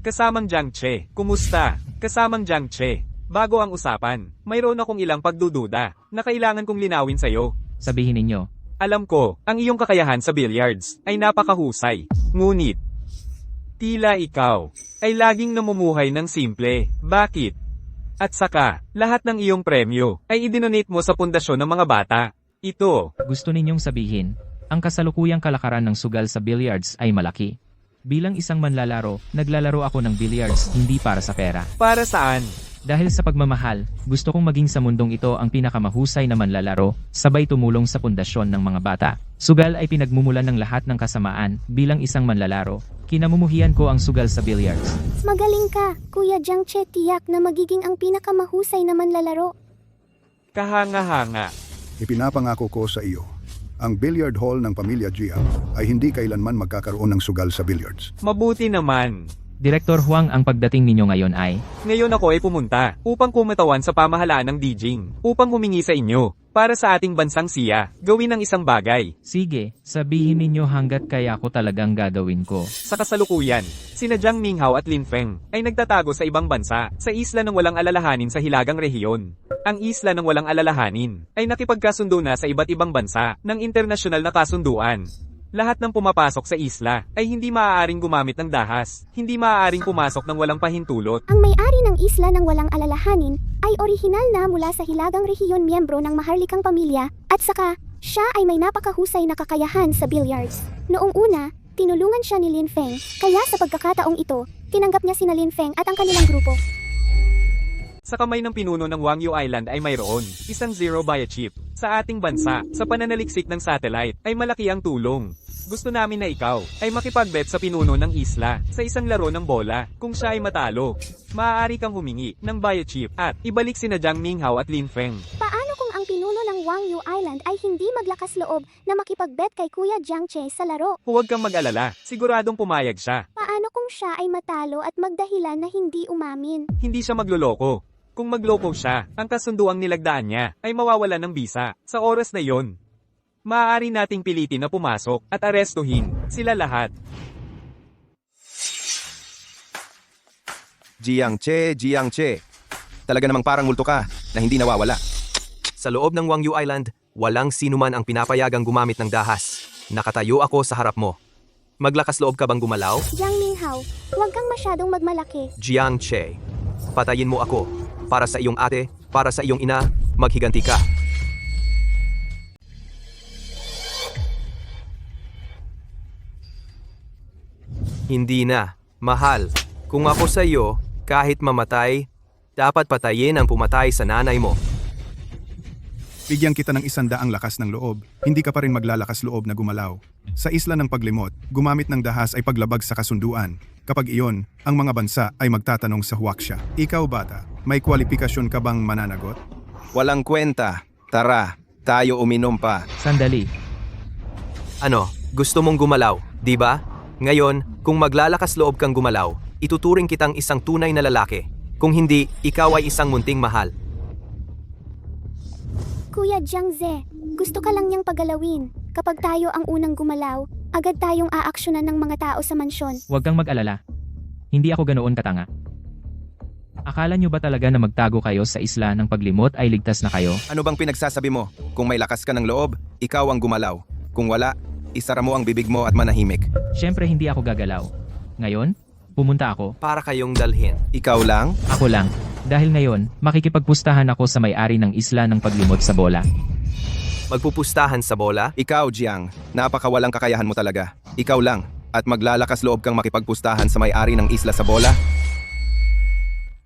Kasamang Jiang Che, kumusta? Kasamang Jiang Che, bago ang usapan, mayroon akong ilang pagdududa na kailangan kong linawin sa'yo.
Sabihin ninyo,
Alam ko, ang iyong kakayahan sa billiards ay napakahusay. Ngunit, tila ikaw ay laging namumuhay ng simple. Bakit? At saka, lahat ng iyong premyo ay idinonate mo sa pundasyon ng mga bata. Ito,
gusto ninyong sabihin, ang kasalukuyang kalakaran ng sugal sa billiards ay malaki. Bilang isang manlalaro, naglalaro ako ng billiards hindi para sa pera.
para saan?
Dahil sa pagmamahal, gusto kong maging sa mundong ito ang pinakamahusay na manlalaro, sabay tumulong sa pundasyon ng mga bata. Sugal ay pinagmumulan ng lahat ng kasamaan. Bilang isang manlalaro, kinamumuhian ko ang sugal sa billiards.
Magaling ka, Kuya Jiang Che, tiyak na magiging ang pinakamahusay na manlalaro.
Kahanga-hanga.
Ipinapangako ko sa iyo, ang billiard hall ng pamilya Jiang ay hindi kailanman magkakaroon ng sugal sa billiards.
Mabuti naman.
Direktor Huang, ang pagdating ninyo ngayon ay,
Ngayon ako ay pumunta upang kumatawan sa pamahalaan ng Dijing, upang humingi sa inyo, para sa ating bansang siya, gawin ng isang bagay.
sige, sabihin ninyo hanggat kaya ko talagang gagawin ko.
Sa kasalukuyan, sina Jiang Minghao at Lin Feng ay nagtatago sa ibang bansa, sa isla ng walang alalahanin sa hilagang rehiyon. Ang isla ng walang alalahanin ay nakipagkasundo na sa iba't ibang bansa ng internasyonal na kasunduan. Lahat ng pumapasok sa isla ay hindi maaaring gumamit ng dahas, hindi maaaring pumasok ng walang pahintulot.
Ang may-ari ng isla ng walang alalahanin ay orihinal na mula sa hilagang rehiyon, miyembro ng maharlikang pamilya, at saka, siya ay may napakahusay na kakayahan sa billiards. Noong una, tinulungan siya ni Lin Feng, kaya sa pagkakataong ito, tinanggap niya sina Lin Feng at ang kanilang grupo.
Sa kamay ng pinuno ng Wangyu Island ay mayroon isang zero biochip. Sa ating bansa, sa pananaliksik ng satellite, ay malaki ang tulong. Gusto namin na ikaw ay makipagbet sa pinuno ng isla sa isang laro ng bola. Kung siya ay matalo, maaari kang humingi ng biochip at ibalik sina Jiang Minghao at Lin Feng.
Paano kung ang pinuno ng Wangyu Island ay hindi maglakas loob na makipagbet kay Kuya Jiang Che sa laro?
Huwag kang mag-alala, siguradong pumayag siya.
Paano kung siya ay matalo at magdahilan na hindi umamin?
Hindi siya magloloko. Kung magloko siya, ang kasunduang nilagdaan niya ay mawawala ng bisa. Sa oras na yon, maaari nating pilitin na pumasok at arestuhin sila lahat.
Jiang Che. Talaga namang parang multo ka na hindi nawawala. Sa loob ng Wangyu Island, walang sinuman ang pinapayagang gumamit ng dahas. Nakatayo ako sa harap mo. Maglakas loob ka bang gumalaw?
Jiang Minghao, huwag kang masyadong magmalaki.
Jiang Che, patayin mo ako. Para sa iyong ate, para sa iyong ina, maghiganti ka. Hindi na, mahal. Kung ako sa iyo, kahit mamatay, dapat patayin ang pumatay sa nanay mo.
Bigyan kita ng 100 lakas ng loob, hindi ka pa rin maglalakas loob na gumalaw. Sa isla ng paglimot, gumamit ng dahas ay paglabag sa kasunduan. Kapag iyon, ang mga bansa ay magtatanong sa huwaksya. Ikaw bata, may kwalifikasyon ka bang mananagot?
Walang kwenta. Tara, tayo uminom pa.
Sandali.
Ano, gusto mong gumalaw, di ba? Ngayon, kung maglalakas loob kang gumalaw, ituturing kitang isang tunay na lalaki. Kung hindi, ikaw ay isang munting mahal.
Kuya Jiangze, gusto ka lang niyang pagalawin. Kapag tayo ang unang gumalaw, agad tayong aaksyonan ng mga tao sa mansyon.
Huwag kang mag-alala. Hindi ako ganoon katanga. Akala nyo ba talaga na magtago kayo sa isla ng paglimot ay ligtas na kayo?
Ano bang pinagsasabi mo? Kung may lakas ka ng loob, ikaw ang gumalaw. Kung wala, isara mo ang bibig mo at manahimik.
Siyempre hindi ako gagalaw. Ngayon, pumunta ako.
Para kayong dalhin. Ikaw lang?
Ako lang. Dahil ngayon, makikipagpustahan ako sa may-ari ng isla ng paglimot sa bola.
Magpupustahan sa bola? Ikaw, Jiang. Napakawalang kakayahan mo talaga. Ikaw lang. At maglalakas loob kang makipagpustahan sa may-ari ng isla sa bola?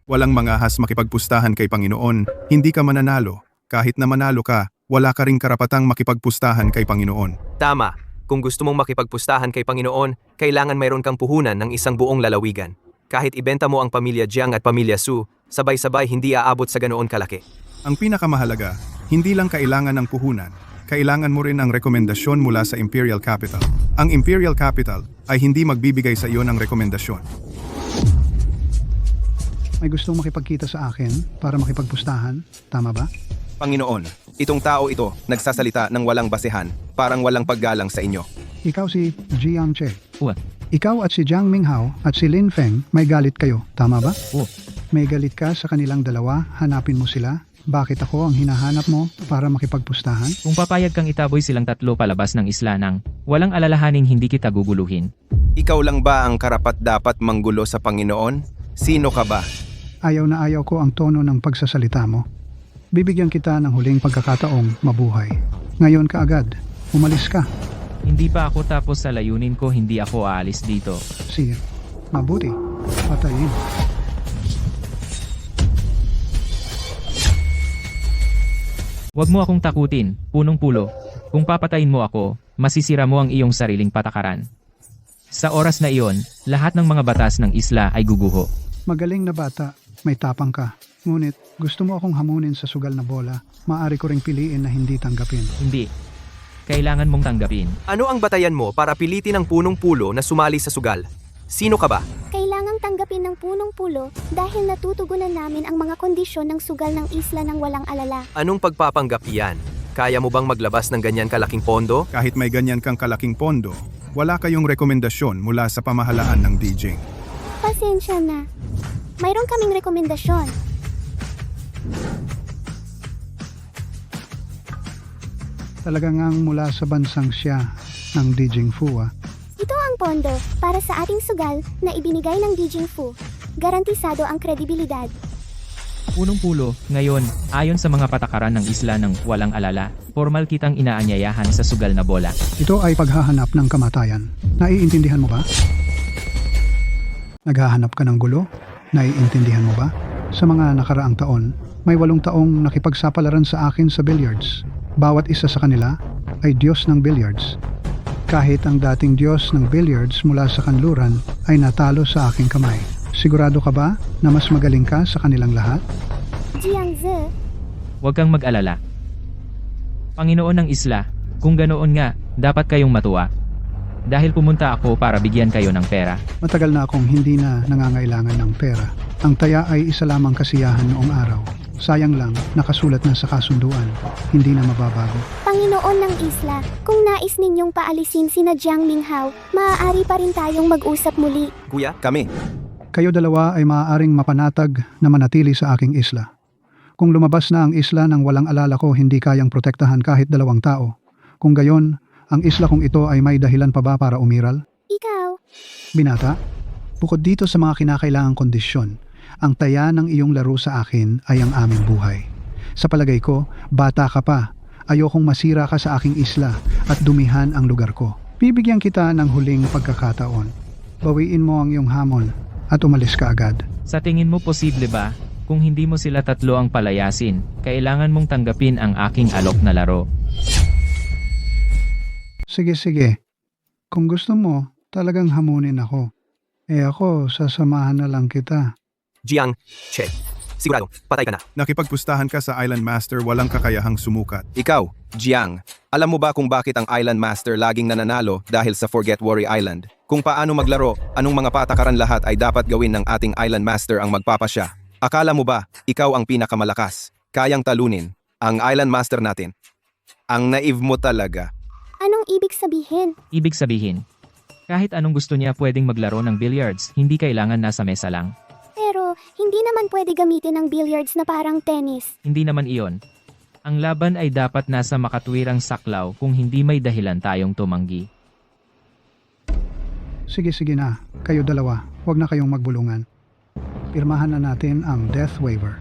Walang mangahas makipagpustahan kay Panginoon, hindi ka mananalo. Kahit na manalo ka, wala ka ring karapatang makipagpustahan kay Panginoon.
Tama. Kung gusto mong makipagpustahan kay Panginoon, kailangan mayroon kang puhunan ng isang buong lalawigan. Kahit ibenta mo ang pamilya Jiang at pamilya Su, sabay-sabay hindi aabot sa ganoon kalaki.
Ang pinakamahalaga, hindi lang kailangan ng puhunan, kailangan mo rin ng rekomendasyon mula sa Imperial Capital. Ang Imperial Capital ay hindi magbibigay sa iyo ng rekomendasyon.
May gustong makipagkita sa akin para makipagpustahan, tama ba?
Panginoon, itong tao ito nagsasalita ng walang basehan, parang walang paggalang sa inyo.
Ikaw si Jiang Che.
Uwa.
Ikaw at si Jiang Minghao at si Lin Feng may galit kayo, tama ba?
Oh.
May galit ka sa kanilang dalawa, hanapin mo sila. Bakit ako ang hinahanap mo para makipagpustahan?
Kung papayag kang itaboy silang tatlo palabas ng isla nang walang alalahaning hindi kita guguluhin.
Ikaw lang ba ang karapat-dapat manggulo sa Panginoon? Sino ka ba?
Ayaw na ayaw ko ang tono ng pagsasalita mo. Bibigyan kita ng huling pagkakataong mabuhay. Ngayon ka agad, umalis ka.
Hindi pa ako tapos sa layunin ko, hindi ako aalis dito.
Sige, mabuti, patayin.
Huwag mo akong takutin, punong-pulo. Kung papatayin mo ako, masisira mo ang iyong sariling patakaran. Sa oras na iyon, lahat ng mga batas ng isla ay guguho.
Magaling na bata, may tapang ka. Ngunit gusto mo akong hamunin sa sugal na bola, maaari ko ring piliin na hindi tanggapin.
Hindi. Kailangan mong tanggapin.
Ano ang batayan mo para pilitin ang punong-pulo na sumali sa sugal? Sino ka ba?
Kailangang tanggapin ng punong-pulo dahil natutugunan namin ang mga kondisyon ng sugal ng isla ng walang alala.
Anong pagpapanggap iyan? Kaya mo bang maglabas ng ganyan kalaking pondo?
Kahit may ganyan kang kalaking pondo, wala kayong rekomendasyon mula sa pamahalaan ng DJ.
Pasensya na. Mayroon kaming rekomendasyon.
Talaga ngang mula sa bansang siya ng Dijing Fu.
Ito ang pondo para sa ating sugal na ibinigay ng Dijing Fu. Garantisado ang kredibilidad.
Punong-pulo, ngayon, ayon sa mga patakaran ng isla ng walang alala, formal kitang inaanyayahan sa sugal na bola.
Ito ay paghahanap ng kamatayan. Naiintindihan mo ba? Naghahanap ka ng gulo? Naiintindihan mo ba? Sa mga nakaraang taon, may 8 taong nakipagsapalaran sa akin sa billiards. Bawat isa sa kanila ay Diyos ng billiards. Kahit ang dating Diyos ng billiards mula sa kanluran ay natalo sa aking kamay. Sigurado ka ba na mas magaling ka sa kanilang lahat?
Jiangze,
Huwag kang mag-alala. Panginoon ng isla, kung ganoon nga, dapat kayong matuwa. Dahil pumunta ako para bigyan kayo ng pera.
Matagal na akong hindi na nangangailangan ng pera. Ang taya ay isa lamang kasiyahan noong araw. Sayang lang, nakasulat na sa kasunduan. Hindi na mababago.
Panginoon ng isla, kung nais ninyong paalisin sina Jiang Minghao, maaari pa rin tayong mag-usap muli.
Kuya, kami.
Kayo dalawa ay maaaring mapanatag na manatili sa aking isla. Kung lumabas na ang isla ng walang alala ko, hindi kayang protektahan kahit 2 tao. Kung gayon, ang isla kong ito ay may dahilan pa ba para umiral?
Ikaw,
Binata, bukod dito sa mga kinakailangang kondisyon, ang taya ng iyong laro sa akin ay ang aming buhay. Sa palagay ko, bata ka pa. Ayokong masira ka sa aking isla at dumihan ang lugar ko. Bibigyan kita ng huling pagkakataon. Bawiin mo ang iyong hamon at umalis ka agad.
Sa tingin mo posible ba? Kung hindi mo sila tatlo ang palayasin, kailangan mong tanggapin ang aking alok na laro.
Sige. Kung gusto mo, talagang hamunin ako. Ako, sasamahan na lang kita.
Jiang, Che. Sigurado, patay ka na.
Nakipagpustahan ka sa Island Master walang kakayahang sumukat.
Ikaw, Jiang, alam mo ba kung bakit ang Island Master laging nananalo dahil sa Forget Worry Island? Kung paano maglaro, anong mga patakaran lahat ay dapat gawin ng ating Island Master ang magpapasya. Akala mo ba, ikaw ang pinakamalakas, kayang talunin, ang Island Master natin? Ang naive mo talaga.
Anong ibig sabihin?
Ibig sabihin, kahit anong gusto niya pwedeng maglaro ng billiards, hindi kailangan nasa mesa lang.
Pero, hindi naman pwede gamitin ang billiards na parang tennis.
Hindi naman iyon. Ang laban ay dapat nasa makatwirang saklaw kung hindi may dahilan tayong tumanggi.
Sige na, kayo dalawa, huwag na kayong magbulungan. Pirmahan na natin ang death waiver.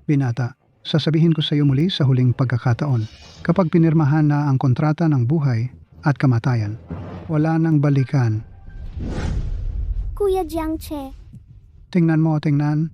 Binata, sasabihin ko sa iyo muli sa huling pagkakataon. Kapag pinirmahan na ang kontrata ng buhay at kamatayan, wala nang balikan.
Kuya Jiang Che,
Tingnan.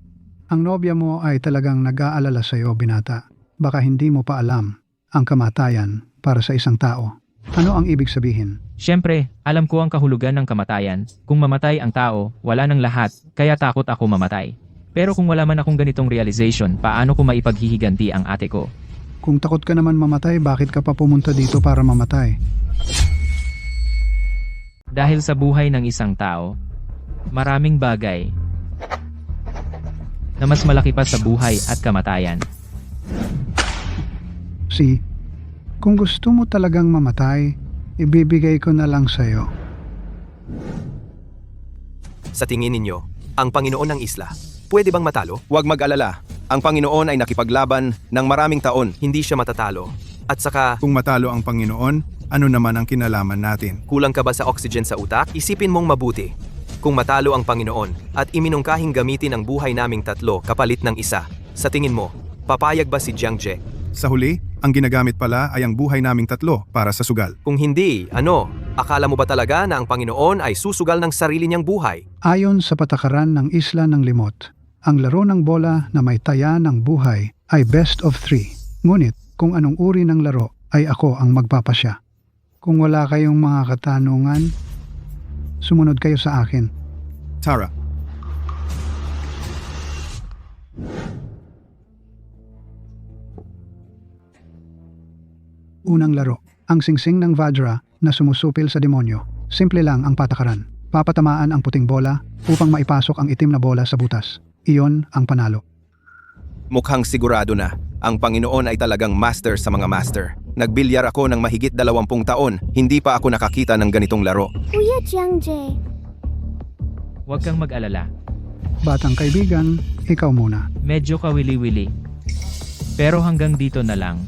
Ang nobya mo ay talagang nag-aalala sa iyo, binata. Baka hindi mo pa alam ang kamatayan para sa isang tao. Ano ang ibig sabihin?
Siyempre, alam ko ang kahulugan ng kamatayan. Kung mamatay ang tao, wala nang lahat, kaya takot ako mamatay. Pero kung wala man akong ganitong realization, paano ko maipaghihiganti ang ate ko?
Kung takot ka naman mamatay, bakit ka pa pumunta dito para mamatay?
Dahil sa buhay ng isang tao, maraming bagay na mas malaki pa sa buhay at kamatayan.
Kung gusto mo talagang mamatay, ibibigay ko na lang sa'yo.
Sa tingin ninyo, ang Panginoon ng isla, pwede bang matalo? Huwag mag-alala. Ang Panginoon ay nakipaglaban ng maraming taon, hindi siya matatalo. At saka,
Kung matalo ang Panginoon, ano naman ang kinalaman natin?
kulang ka ba sa oxygen sa utak? Isipin mong mabuti. Kung matalo ang Panginoon at iminungkahing gamitin ang buhay naming tatlo kapalit ng isa, sa tingin mo, papayag ba si Jiang Je?
Sa huli, ang ginagamit pala ay ang buhay naming tatlo para sa sugal.
Kung hindi, ano? Akala mo ba talaga na ang Panginoon ay susugal ng sarili niyang buhay?
Ayon sa patakaran ng Isla ng Limot, ang laro ng bola na may taya ng buhay ay best of 3. Ngunit, kung anong uri ng laro ay ako ang magpapasya. Kung wala kayong mga katanungan, sumunod kayo sa akin.
Tara,
Unang laro, ang singsing ng Vajra na sumusupil sa demonyo. Simple lang ang patakaran. Papatamaan ang puting bola upang maipasok ang itim na bola sa butas. Iyon ang panalo.
Mukhang sigurado na, ang Panginoon ay talagang master sa mga master. Nagbilyar ako ng mahigit 20 taon, hindi pa ako nakakita ng ganitong laro.
Kuya Jiang Je,
Huwag kang mag-alala.
Batang kaibigan, ikaw muna.
Medyo kawili-wili. Pero hanggang dito na lang.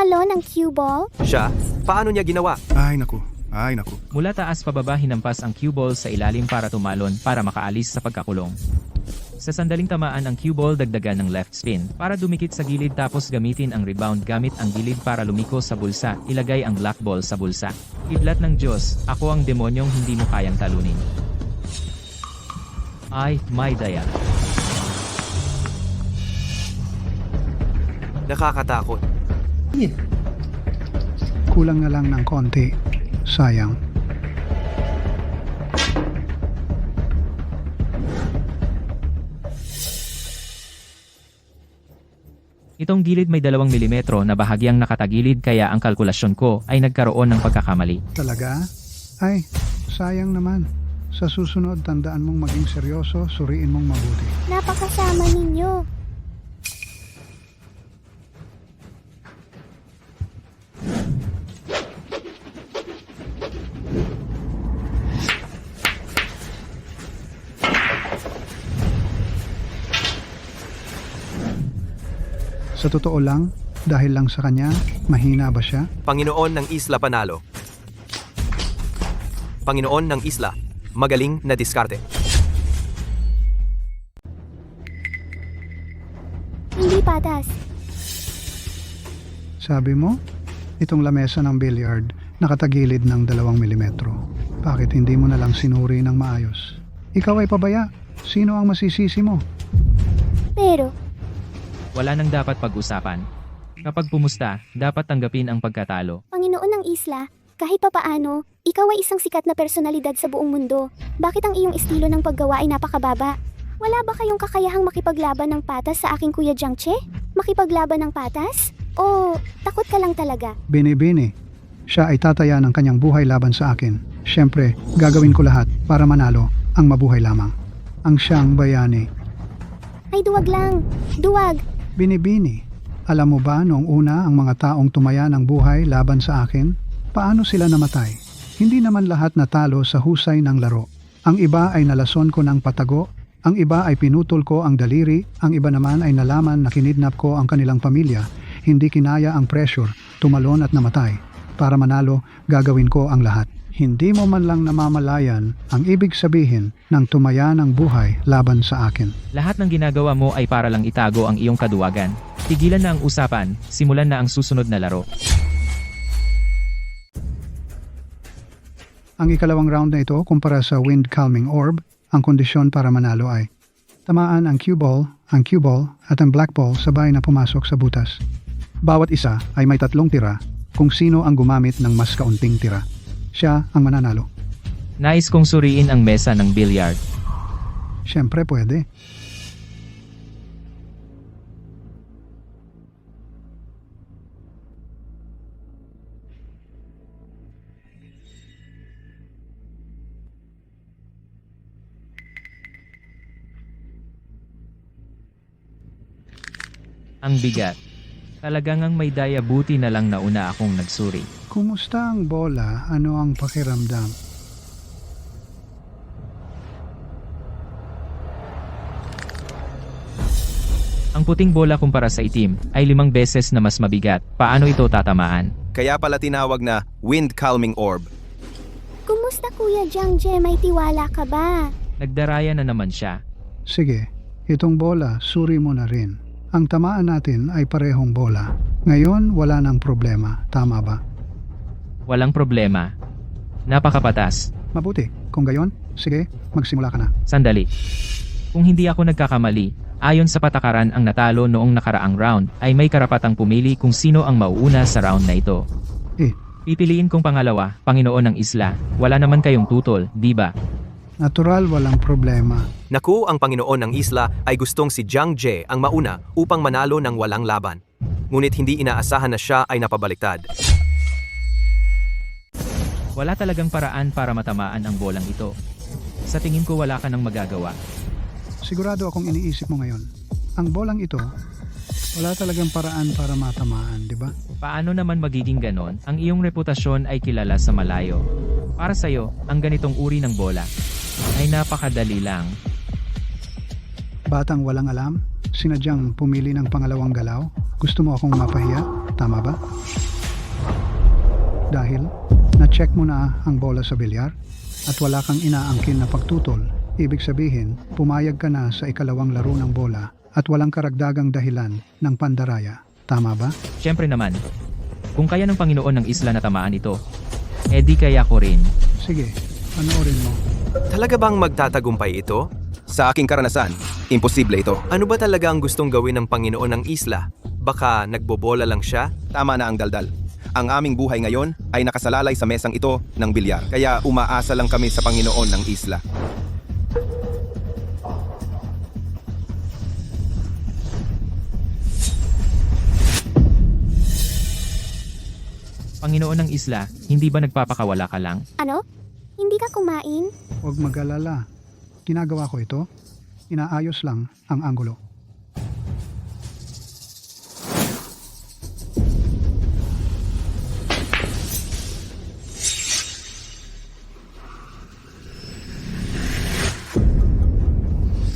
tumalon ang cue ball?
Siya? Paano niya ginawa?
ay naku.
Mula taas pababa hinampas ang cue ball sa ilalim para tumalon para makaalis sa pagkakulong. Sa sandaling tamaan ang cue ball dagdagan ng left spin para dumikit sa gilid tapos gamitin ang rebound gamit ang gilid para lumiko sa bulsa, ilagay ang black ball sa bulsa. Kidlat ng Diyos, ako ang demonyong hindi mo kayang talunin. Ay, may daya.
Nakakatakot.
Kulang na lang ng konti. Sayang.
Itong gilid may 2 milimetro na bahagyang nakatagilid kaya ang kalkulasyon ko ay nagkaroon ng pagkakamali.
Talaga? Ay, sayang naman. Sa susunod, tandaan mong maging seryoso, suriin mong mabuti.
Napakasama ninyo.
Sa totoo lang, dahil lang sa kanya, mahina ba siya?
Panginoon ng Isla panalo. Panginoon ng Isla, magaling na diskarte.
Hindi patas.
Sabi mo, itong lamesa ng billiard nakatagilid ng 2 milimetro. Bakit hindi mo na lang sinuri ng maayos? Ikaw ay pabaya. Sino ang masisisi mo?
Pero,
Wala nang dapat pag-usapan. Kapag pumusta, dapat tanggapin ang pagkatalo.
Panginoon ng Isla, kahit papaano, ikaw ay isang sikat na personalidad sa buong mundo. Bakit ang iyong estilo ng paggawa ay napakababa? Wala ba kayong kakayahang makipaglaban ng patas sa aking Kuya Jiangche? Makipaglaban ng patas? O takot ka lang talaga?
Bini-bini. Siya ay tataya ng kanyang buhay laban sa akin. Siyempre, gagawin ko lahat para manalo ang mabuhay lamang. Ang siyang bayani.
Ay duwag lang. Duwag.
Bini-bini. Alam mo ba noong una ang mga taong tumaya ng buhay laban sa akin? Paano sila namatay? Hindi naman lahat natalo sa husay ng laro. Ang iba ay nalason ko ng patago, ang iba ay pinutol ko ang daliri, ang iba naman ay nalaman na kinidnap ko ang kanilang pamilya. Hindi kinaya ang pressure, tumalon at namatay. Para manalo, gagawin ko ang lahat. Hindi mo man lang namamalayan ang ibig sabihin ng tumaya ng buhay laban sa akin.
Lahat ng ginagawa mo ay para lang itago ang iyong kaduwagan. Tigilan na ang usapan, simulan na ang susunod na laro.
Ang ikalawang round na ito kumpara sa Wind Calming Orb, ang kondisyon para manalo ay tamaan ang cue ball, at ang black ball sabay na pumasok sa butas. Bawat isa ay may 3 tira kung sino ang gumamit ng mas kaunting tira. Siya ang mananalo.
Nais kong suriin ang mesa ng billiard.
Siyempre pwede.
Ang bigat. Talagang ang may daya, buti na lang nauna akong nagsuri.
Kumusta ang bola? Ano ang pakiramdam?
Ang puting bola kumpara sa itim ay 5 beses na mas mabigat. Paano ito tatamaan?
Kaya pala tinawag na Wind Calming Orb.
Kumusta Kuya Jiangche? May tiwala ka ba?
Nagdaraya na naman siya.
Sige, itong bola, suri mo na rin. Ang tamaan natin ay parehong bola. Ngayon, wala nang problema. Tama ba?
Walang problema. Napakapatas.
Mabuti. Kung gayon, sige, magsimula ka na.
Sandali. Kung hindi ako nagkakamali, ayon sa patakaran ang natalo noong nakaraang round ay may karapatang pumili kung sino ang mauuna sa round na ito. Pipiliin kong pangalawa, Panginoon ng Isla. Wala naman kayong tutol, di ba?
Natural, walang problema.
Naku, ang Panginoon ng Isla ay gustong si Jiang Jie ang mauna upang manalo ng walang laban. Ngunit hindi inaasahan na siya ay napabaliktad.
Wala talagang paraan para matamaan ang bolang ito. Sa tingin ko wala ka nang magagawa.
Sigurado akong iniisip mo ngayon. Ang bolang ito, wala talagang paraan para matamaan, di ba?
Paano naman magiging ganon? Ang iyong reputasyon ay kilala sa malayo. Para sa'yo, ang ganitong uri ng bola ay napakadali lang.
Batang walang alam, sinadyang pumili ng pangalawang galaw. Gusto mo akong mapahiya? Tama ba? Dahil na-check mo na ang bola sa bilyar at wala kang inaangkin na pagtutol, ibig sabihin, pumayag ka na sa ikalawang laro ng bola at walang karagdagang dahilan ng pandaraya. Tama ba?
Siyempre naman. Kung kaya ng Panginoon ng Isla na tamaan ito, di kaya ko rin.
Sige, panoorin mo.
Talaga bang magtatagumpay ito? Sa aking karanasan, imposible ito. Ano ba talaga ang gustong gawin ng Panginoon ng Isla? Baka nagbobola lang siya? Tama na ang daldal. Ang aming buhay ngayon ay nakasalalay sa mesang ito ng bilyar. Kaya umaasa lang kami sa Panginoon ng Isla.
Panginoon ng Isla, hindi ba nagpapakawala ka lang?
Ano? Hindi ka kumain?
Huwag mag-alala. Ginagawa ko ito. Inaayos lang ang anggulo.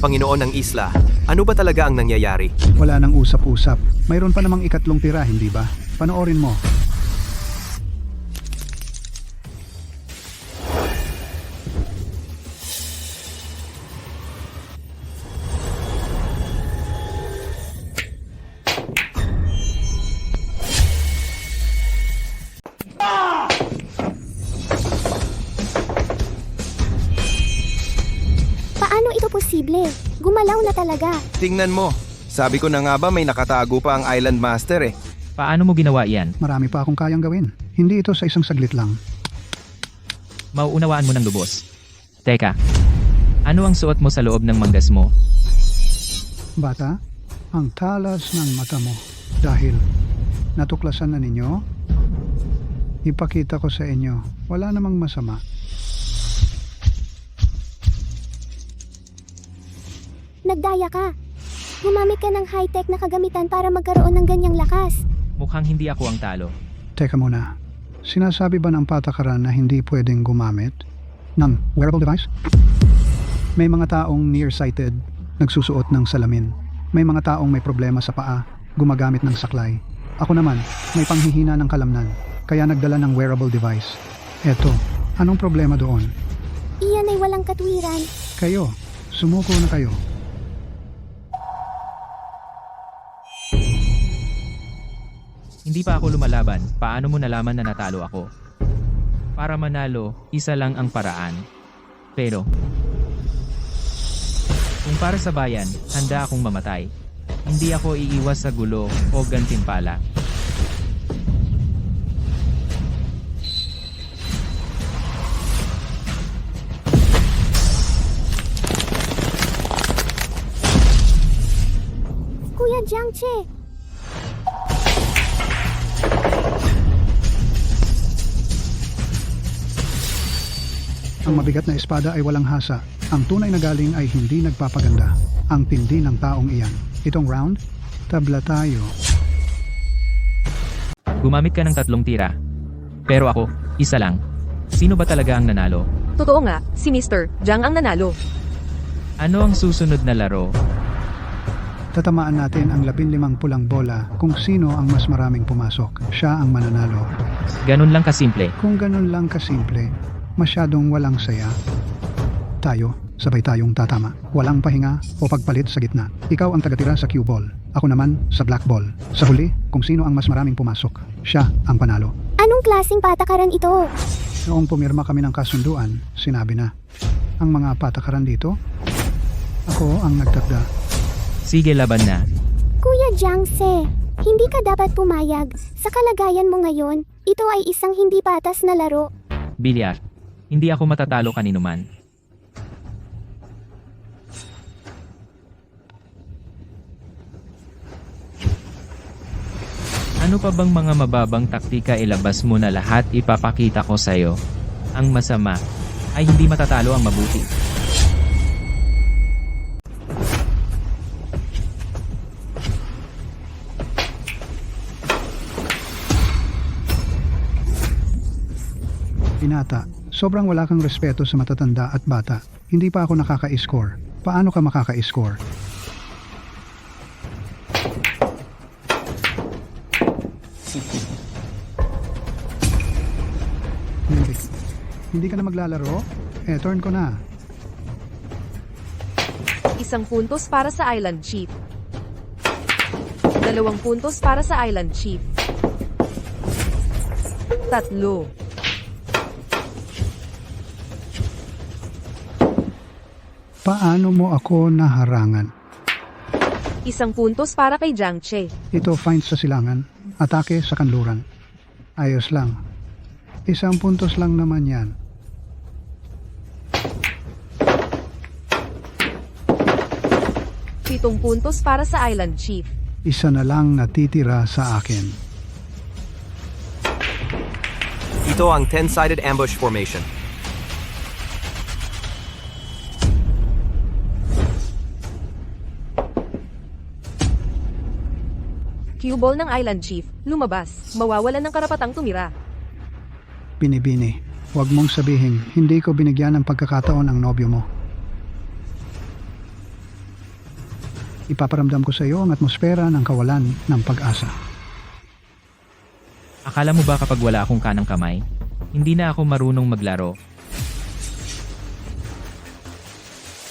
Panginoon ng isla, ano ba talaga ang nangyayari?
Wala nang usap-usap. Mayroon pa namang ikatlong tira, hindi ba? Panoorin mo.
Paano ito posible? Gumalaw na talaga.
Tingnan mo. Sabi ko na nga ba may nakatago pa ang Island Master eh.
Paano mo ginawa yan?
Marami pa akong kayang gawin. Hindi ito sa isang saglit lang.
Mauunawaan mo ng lubos. Teka, ano ang suot mo sa loob ng manggas mo?
Bata, ang talas ng mata mo. Dahil natuklasan na ninyo, ipakita ko sa inyo. Wala namang masama.
Nagdaya ka. Gumamit ka ng high-tech na kagamitan para magkaroon ng ganyang lakas.
Mukhang hindi ako ang talo.
Teka muna. Sinasabi ba ng patakaran na hindi pwedeng gumamit ng wearable device? May mga taong nearsighted, nagsusuot ng salamin. May mga taong may problema sa paa, gumagamit ng saklay. Ako naman, may panghihina ng kalamnan, kaya nagdala ng wearable device. Eto, anong problema doon?
Iyan ay walang katwiran.
Kayo, sumuko na kayo.
Hindi pa ako lumalaban, paano mo nalaman na natalo ako? Para manalo, isa lang ang paraan. Pero, kung para sa bayan, handa akong mamatay. Hindi ako iiwas sa gulo o gantimpala.
Kuya Jiangche,
Ang mabigat na espada ay walang hasa. Ang tunay na galing ay hindi nagpapaganda. Ang tindi ng taong iyan. Itong round, tabla tayo.
Gumamit ka ng 3 tira. Pero ako, isa lang. Sino ba talaga ang nanalo?
Totoo nga, si Mr. Jiang ang nanalo.
Ano ang susunod na laro?
Tatamaan natin ang 15 pulang bola kung sino ang mas maraming pumasok. Siya ang mananalo.
Ganun lang kasimple.
Kung ganun lang kasimple, masyadong walang saya. Tayo, sabay tayong tatama. Walang pahinga o pagpalit sa gitna. Ikaw ang tagatira sa cue ball. Ako naman sa black ball. Sa huli, kung sino ang mas maraming pumasok, siya ang panalo.
anong klaseng patakaran ito?
Noong pumirma kami ng kasunduan, sinabi na, ang mga patakaran dito, ako ang nagtakda.
Sige, laban na.
Kuya Jiangse, hindi ka dapat pumayag. Sa kalagayan mo ngayon, ito ay isang hindi patas na laro.
Bilyar. Hindi ako matatalo kanino man. Ano pa bang mga mababang taktika ilabas mo na lahat ipapakita ko sa'yo? Ang masama ay hindi matatalo ang mabuti.
Pinata, sobrang wala kang respeto sa matatanda at bata. Hindi pa ako nakaka-score. Paano ka makaka-score? Hindi ka na maglalaro? Turn ko na.
1 puntos para sa Island Chief. 2 puntos para sa Island Chief. 3.
Paano mo ako naharangan?
1 puntos para kay Jiangche.
Ito finds sa silangan, atake sa kanluran. Ayos lang. 1 puntos lang naman yan.
7 puntos para sa Island Chief.
1 na lang natitira sa akin.
Ito ang 10-sided ambush formation.
Cue ball ng Island Chief, lumabas, mawawalan ng karapatang tumira.
Binibini, huwag mong sabihin hindi ko binigyan ng pagkakataon ang nobyo mo. Ipaparamdam ko sa iyo ang atmosfera ng kawalan ng pag-asa.
Akala mo ba kapag wala akong kanang kamay, hindi na ako marunong maglaro?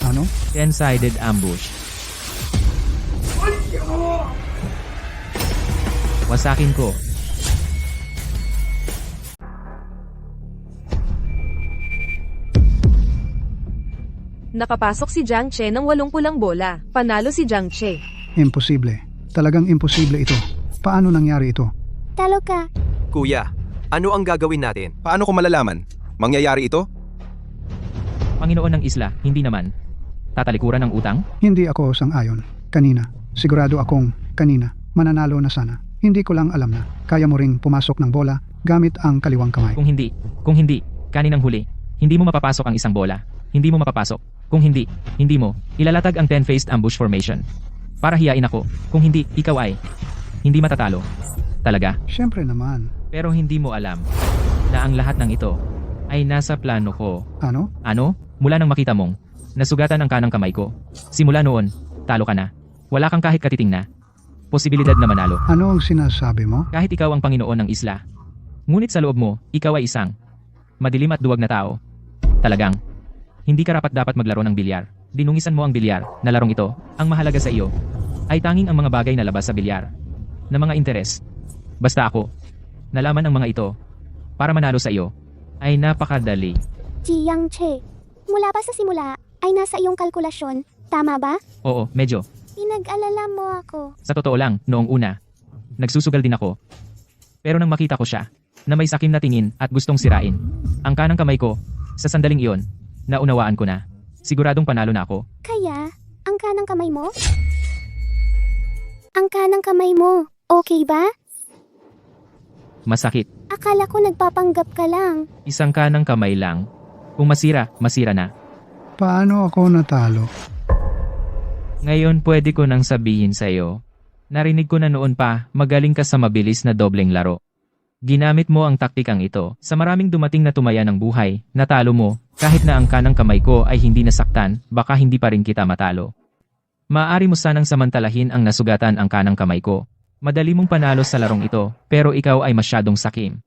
Ano?
10-sided ambush. Wasakin ko.
Nakapasok si Jiang Che ng 8 pulang bola. Panalo si Jiang Che.
Imposible. Talagang imposible ito. Paano nangyari ito?
Talo ka.
Kuya, ano ang gagawin natin?
Paano ko malalaman? Mangyayari ito?
Panginoon ng isla, hindi naman. Tatalikuran ng utang?
Hindi ako sang-ayon. Kanina. Sigurado akong kanina. Mananalo na sana. Hindi ko lang alam na kaya mo ring pumasok ng bola gamit ang kaliwang kamay.
Kung hindi, kaninang huli, hindi mo mapapasok ang isang bola. Hindi mo mapapasok. Kung hindi mo, ilalatag ang 10-faced ambush formation. Para hiyain ako. Kung hindi, ikaw ay hindi matatalo. Talaga.
Siyempre naman.
Pero hindi mo alam na ang lahat ng ito ay nasa plano ko.
Ano?
Ano? Mula nang makita mong nasugatan ang kanang kamay ko. Simula noon, talo ka na. Wala kang kahit katiting na posibilidad na manalo.
Ano ang sinasabi mo?
Kahit ikaw ang Panginoon ng isla. Ngunit sa loob mo, ikaw ay isang madilim at duwag na tao. Talagang hindi ka dapat maglaro ng bilyar. Dinungisan mo ang bilyar na larong ito. Ang mahalaga sa iyo ay tanging ang mga bagay na labas sa bilyar na mga interes. Basta ako, nalaman ang mga ito para manalo sa iyo ay napakadali.
Jiang Che, mula pa sa simula ay nasa iyong kalkulasyon. Tama ba?
Oo, medyo.
Pinag-alala mo ako.
Sa totoo lang, noong una, nagsusugal din ako. Pero nang makita ko siya, na may sakim na tingin at gustong sirain ang kanang kamay ko, sa sandaling iyon, naunawaan ko na. Siguradong panalo na ako.
Kaya, ang kanang kamay mo? Ang kanang kamay mo, okay ba?
Masakit.
Akala ko nagpapanggap ka lang.
Isang kanang kamay lang. Kung masira, masira na.
Paano ako natalo?
Ngayon pwede ko nang sabihin sa'yo. Narinig ko na noon pa, magaling ka sa mabilis na dobleng laro. Ginamit mo ang taktikang ito. Sa maraming dumating na tumaya ng buhay, natalo mo, kahit na ang kanang kamay ko ay hindi nasaktan, baka hindi pa rin kita matalo. Maaari mo sanang samantalahin ang nasugatan ang kanang kamay ko. Madali mong panalo sa larong ito, pero ikaw ay masyadong sakim.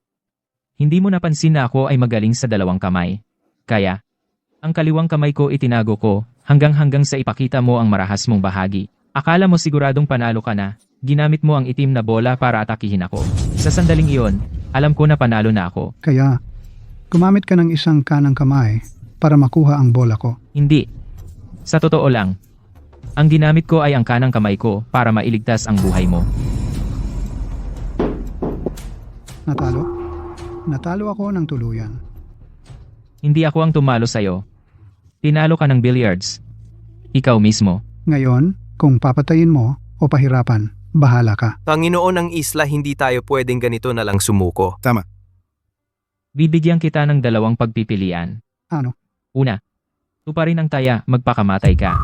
Hindi mo napansin na ako ay magaling sa dalawang kamay. Kaya, ang kaliwang kamay ko itinago ko, hanggang sa ipakita mo ang marahas mong bahagi. Akala mo siguradong panalo ka na, ginamit mo ang itim na bola para atakihin ako. Sa sandaling iyon, alam ko na panalo na ako.
Kaya, gumamit ka ng isang kanang kamay para makuha ang bola ko.
Hindi. Sa totoo lang, ang ginamit ko ay ang kanang kamay ko para mailigtas ang buhay mo.
Natalo? Natalo ako ng tuluyan.
Hindi ako ang tumalo sa'yo. Tinalo ka ng billiards. Ikaw mismo.
Ngayon, kung papatayin mo o pahirapan, bahala ka.
Panginoon ng isla, hindi tayo pwedeng ganito na lang sumuko.
Tama.
Bibigyan kita ng dalawang pagpipilian.
Ano?
Una, tuparin ang taya, magpakamatay ka.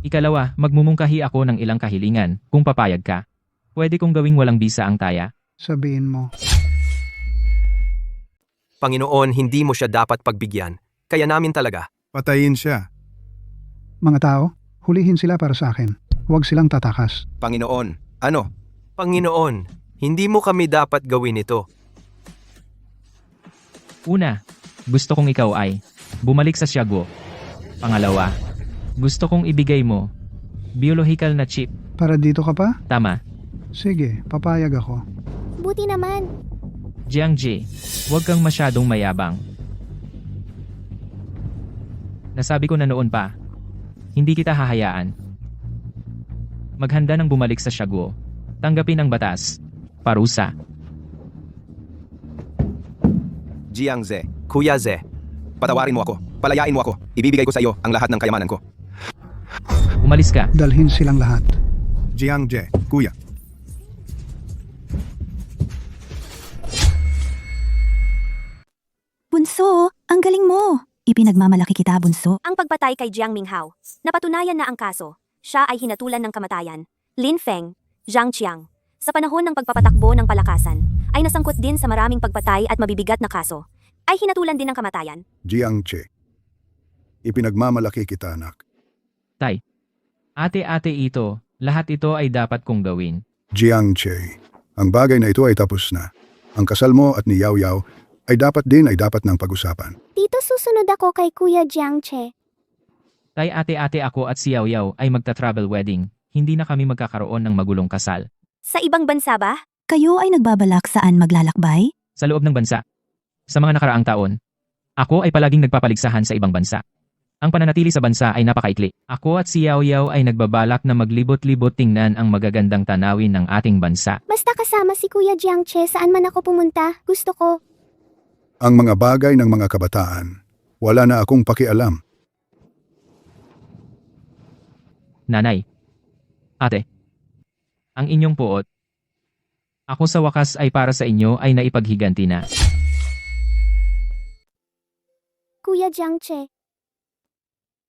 Ikalawa, magmumungkahi ako ng ilang kahilingan, kung papayag ka. Pwede kong gawing walang bisa ang taya.
Sabihin mo.
Panginoon, hindi mo siya dapat pagbigyan. Kaya namin talaga.
Patayin siya.
Mga tao, hulihin sila para sa akin. Huwag silang tatakas.
Panginoon, ano?
Panginoon, hindi mo kami dapat gawin ito.
Una, gusto kong ikaw ay bumalik sa Siagwo. Pangalawa, gusto kong ibigay mo biological na chip.
Para dito ka pa?
Tama.
Sige, papayag ako.
Buti naman.
Jiang Ji, huwag kang masyadong mayabang. Nasabi ko na noon pa, hindi kita hahayaan. Maghanda ng bumalik sa Siagwo. Tanggapin ang batas. Parusa.
Jiang Ze,
Kuya Ze,
patawarin mo ako. Palayain mo ako. Ibibigay ko sa iyo ang lahat ng kayamanan ko.
Umalis ka.
Dalhin silang lahat.
Jiang Je, kuya.
Bunso, ang galing mo! Ipinagmamalaki kita, Bunso.
Ang pagpatay kay Jiang Minghao. Napatunayan na ang kaso. Siya ay hinatulan ng kamatayan. Lin Feng, Zhang Qiang, sa panahon ng pagpapatakbo ng palakasan, ay nasangkot din sa maraming pagpatay at mabibigat na kaso. Ay hinatulan din ng kamatayan.
Jiang Che. Ipinagmamalaki kita, anak.
Tay. Ate-ate ito, lahat ito ay dapat kong gawin.
Jiang Che. Ang bagay na ito ay tapos na. Ang kasal mo at ni Yao Yao ay dapat ng pag-usapan.
Tito, susunod ako kay Kuya Jiang Che.
Tay, ate-ate ako at si Yao Yao ay magta-travel wedding. Hindi na kami magkakaroon ng magulong kasal.
Sa ibang bansa ba?
Kayo ay nagbabalak saan maglalakbay?
Sa loob ng bansa. Sa mga nakaraang taon, ako ay palaging nagpapaligsahan sa ibang bansa. Ang pananatili sa bansa ay napakaikli. Ako at si Yao Yao ay nagbabalak na maglibot-libot tingnan ang magagandang tanawin ng ating bansa.
Basta kasama si Kuya Jiang Che saan man ako pumunta, gusto ko.
Ang mga bagay ng mga kabataan, wala na akong pakialam.
Nanay. Ate. Ang inyong puot. Ako sa wakas ay para sa inyo ay naipaghiganti na.
Kuya Jiang Che.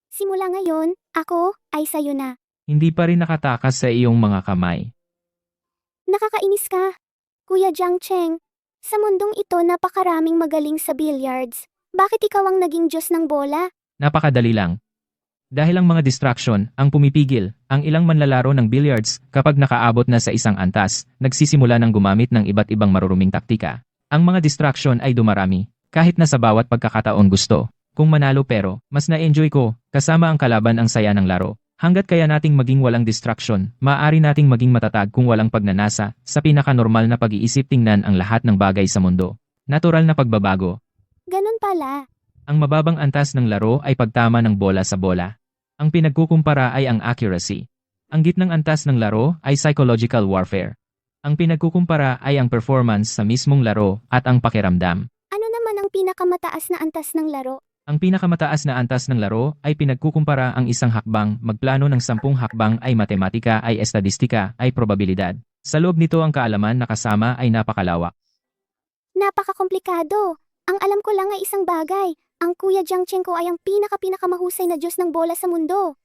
Simula ngayon, ako ay sayo na.
Hindi pa rin nakatakas sa iyong mga kamay.
Nakakainis ka. Kuya Jiang Cheng, sa mundong ito napakaraming magaling sa billiards. Bakit ikaw ang naging Diyos ng bola?
Napakadali lang. Dahil ang mga distraction ang pumipigil, ang ilang manlalaro ng billiards kapag nakaabot na sa isang antas, nagsisimula ng gumamit ng iba't ibang maruruming taktika. Ang mga distraction ay dumarami, kahit na sa bawat pagkakataon gusto. Kung manalo pero, mas na-enjoy ko, kasama ang kalaban ang saya ng laro. Hanggat kaya nating maging walang distraction, maaari nating maging matatag kung walang pagnanasa, sa pinaka-normal na pag-iisip tingnan ang lahat ng bagay sa mundo. Natural na pagbabago.
Ganun pala.
Ang mababang antas ng laro ay pagtama ng bola sa bola. Ang pinagkukumpara ay ang accuracy. Ang gitnang antas ng laro ay psychological warfare. Ang pinagkukumpara ay ang performance sa mismong laro at ang pakiramdam.
Ano naman ang pinakamataas na antas ng laro?
Ang pinakamataas na antas ng laro ay pinagkukumpara ang isang hakbang, magplano ng 10 hakbang ay matematika, ay estadistika, ay probabilidad. Sa loob nito ang kaalaman na kasama ay napakalawak.
Napakakomplikado. Ang alam ko lang ay isang bagay. Ang Kuya Jiang Cheng ko ay ang pinakamahusay na Diyos ng bola sa mundo.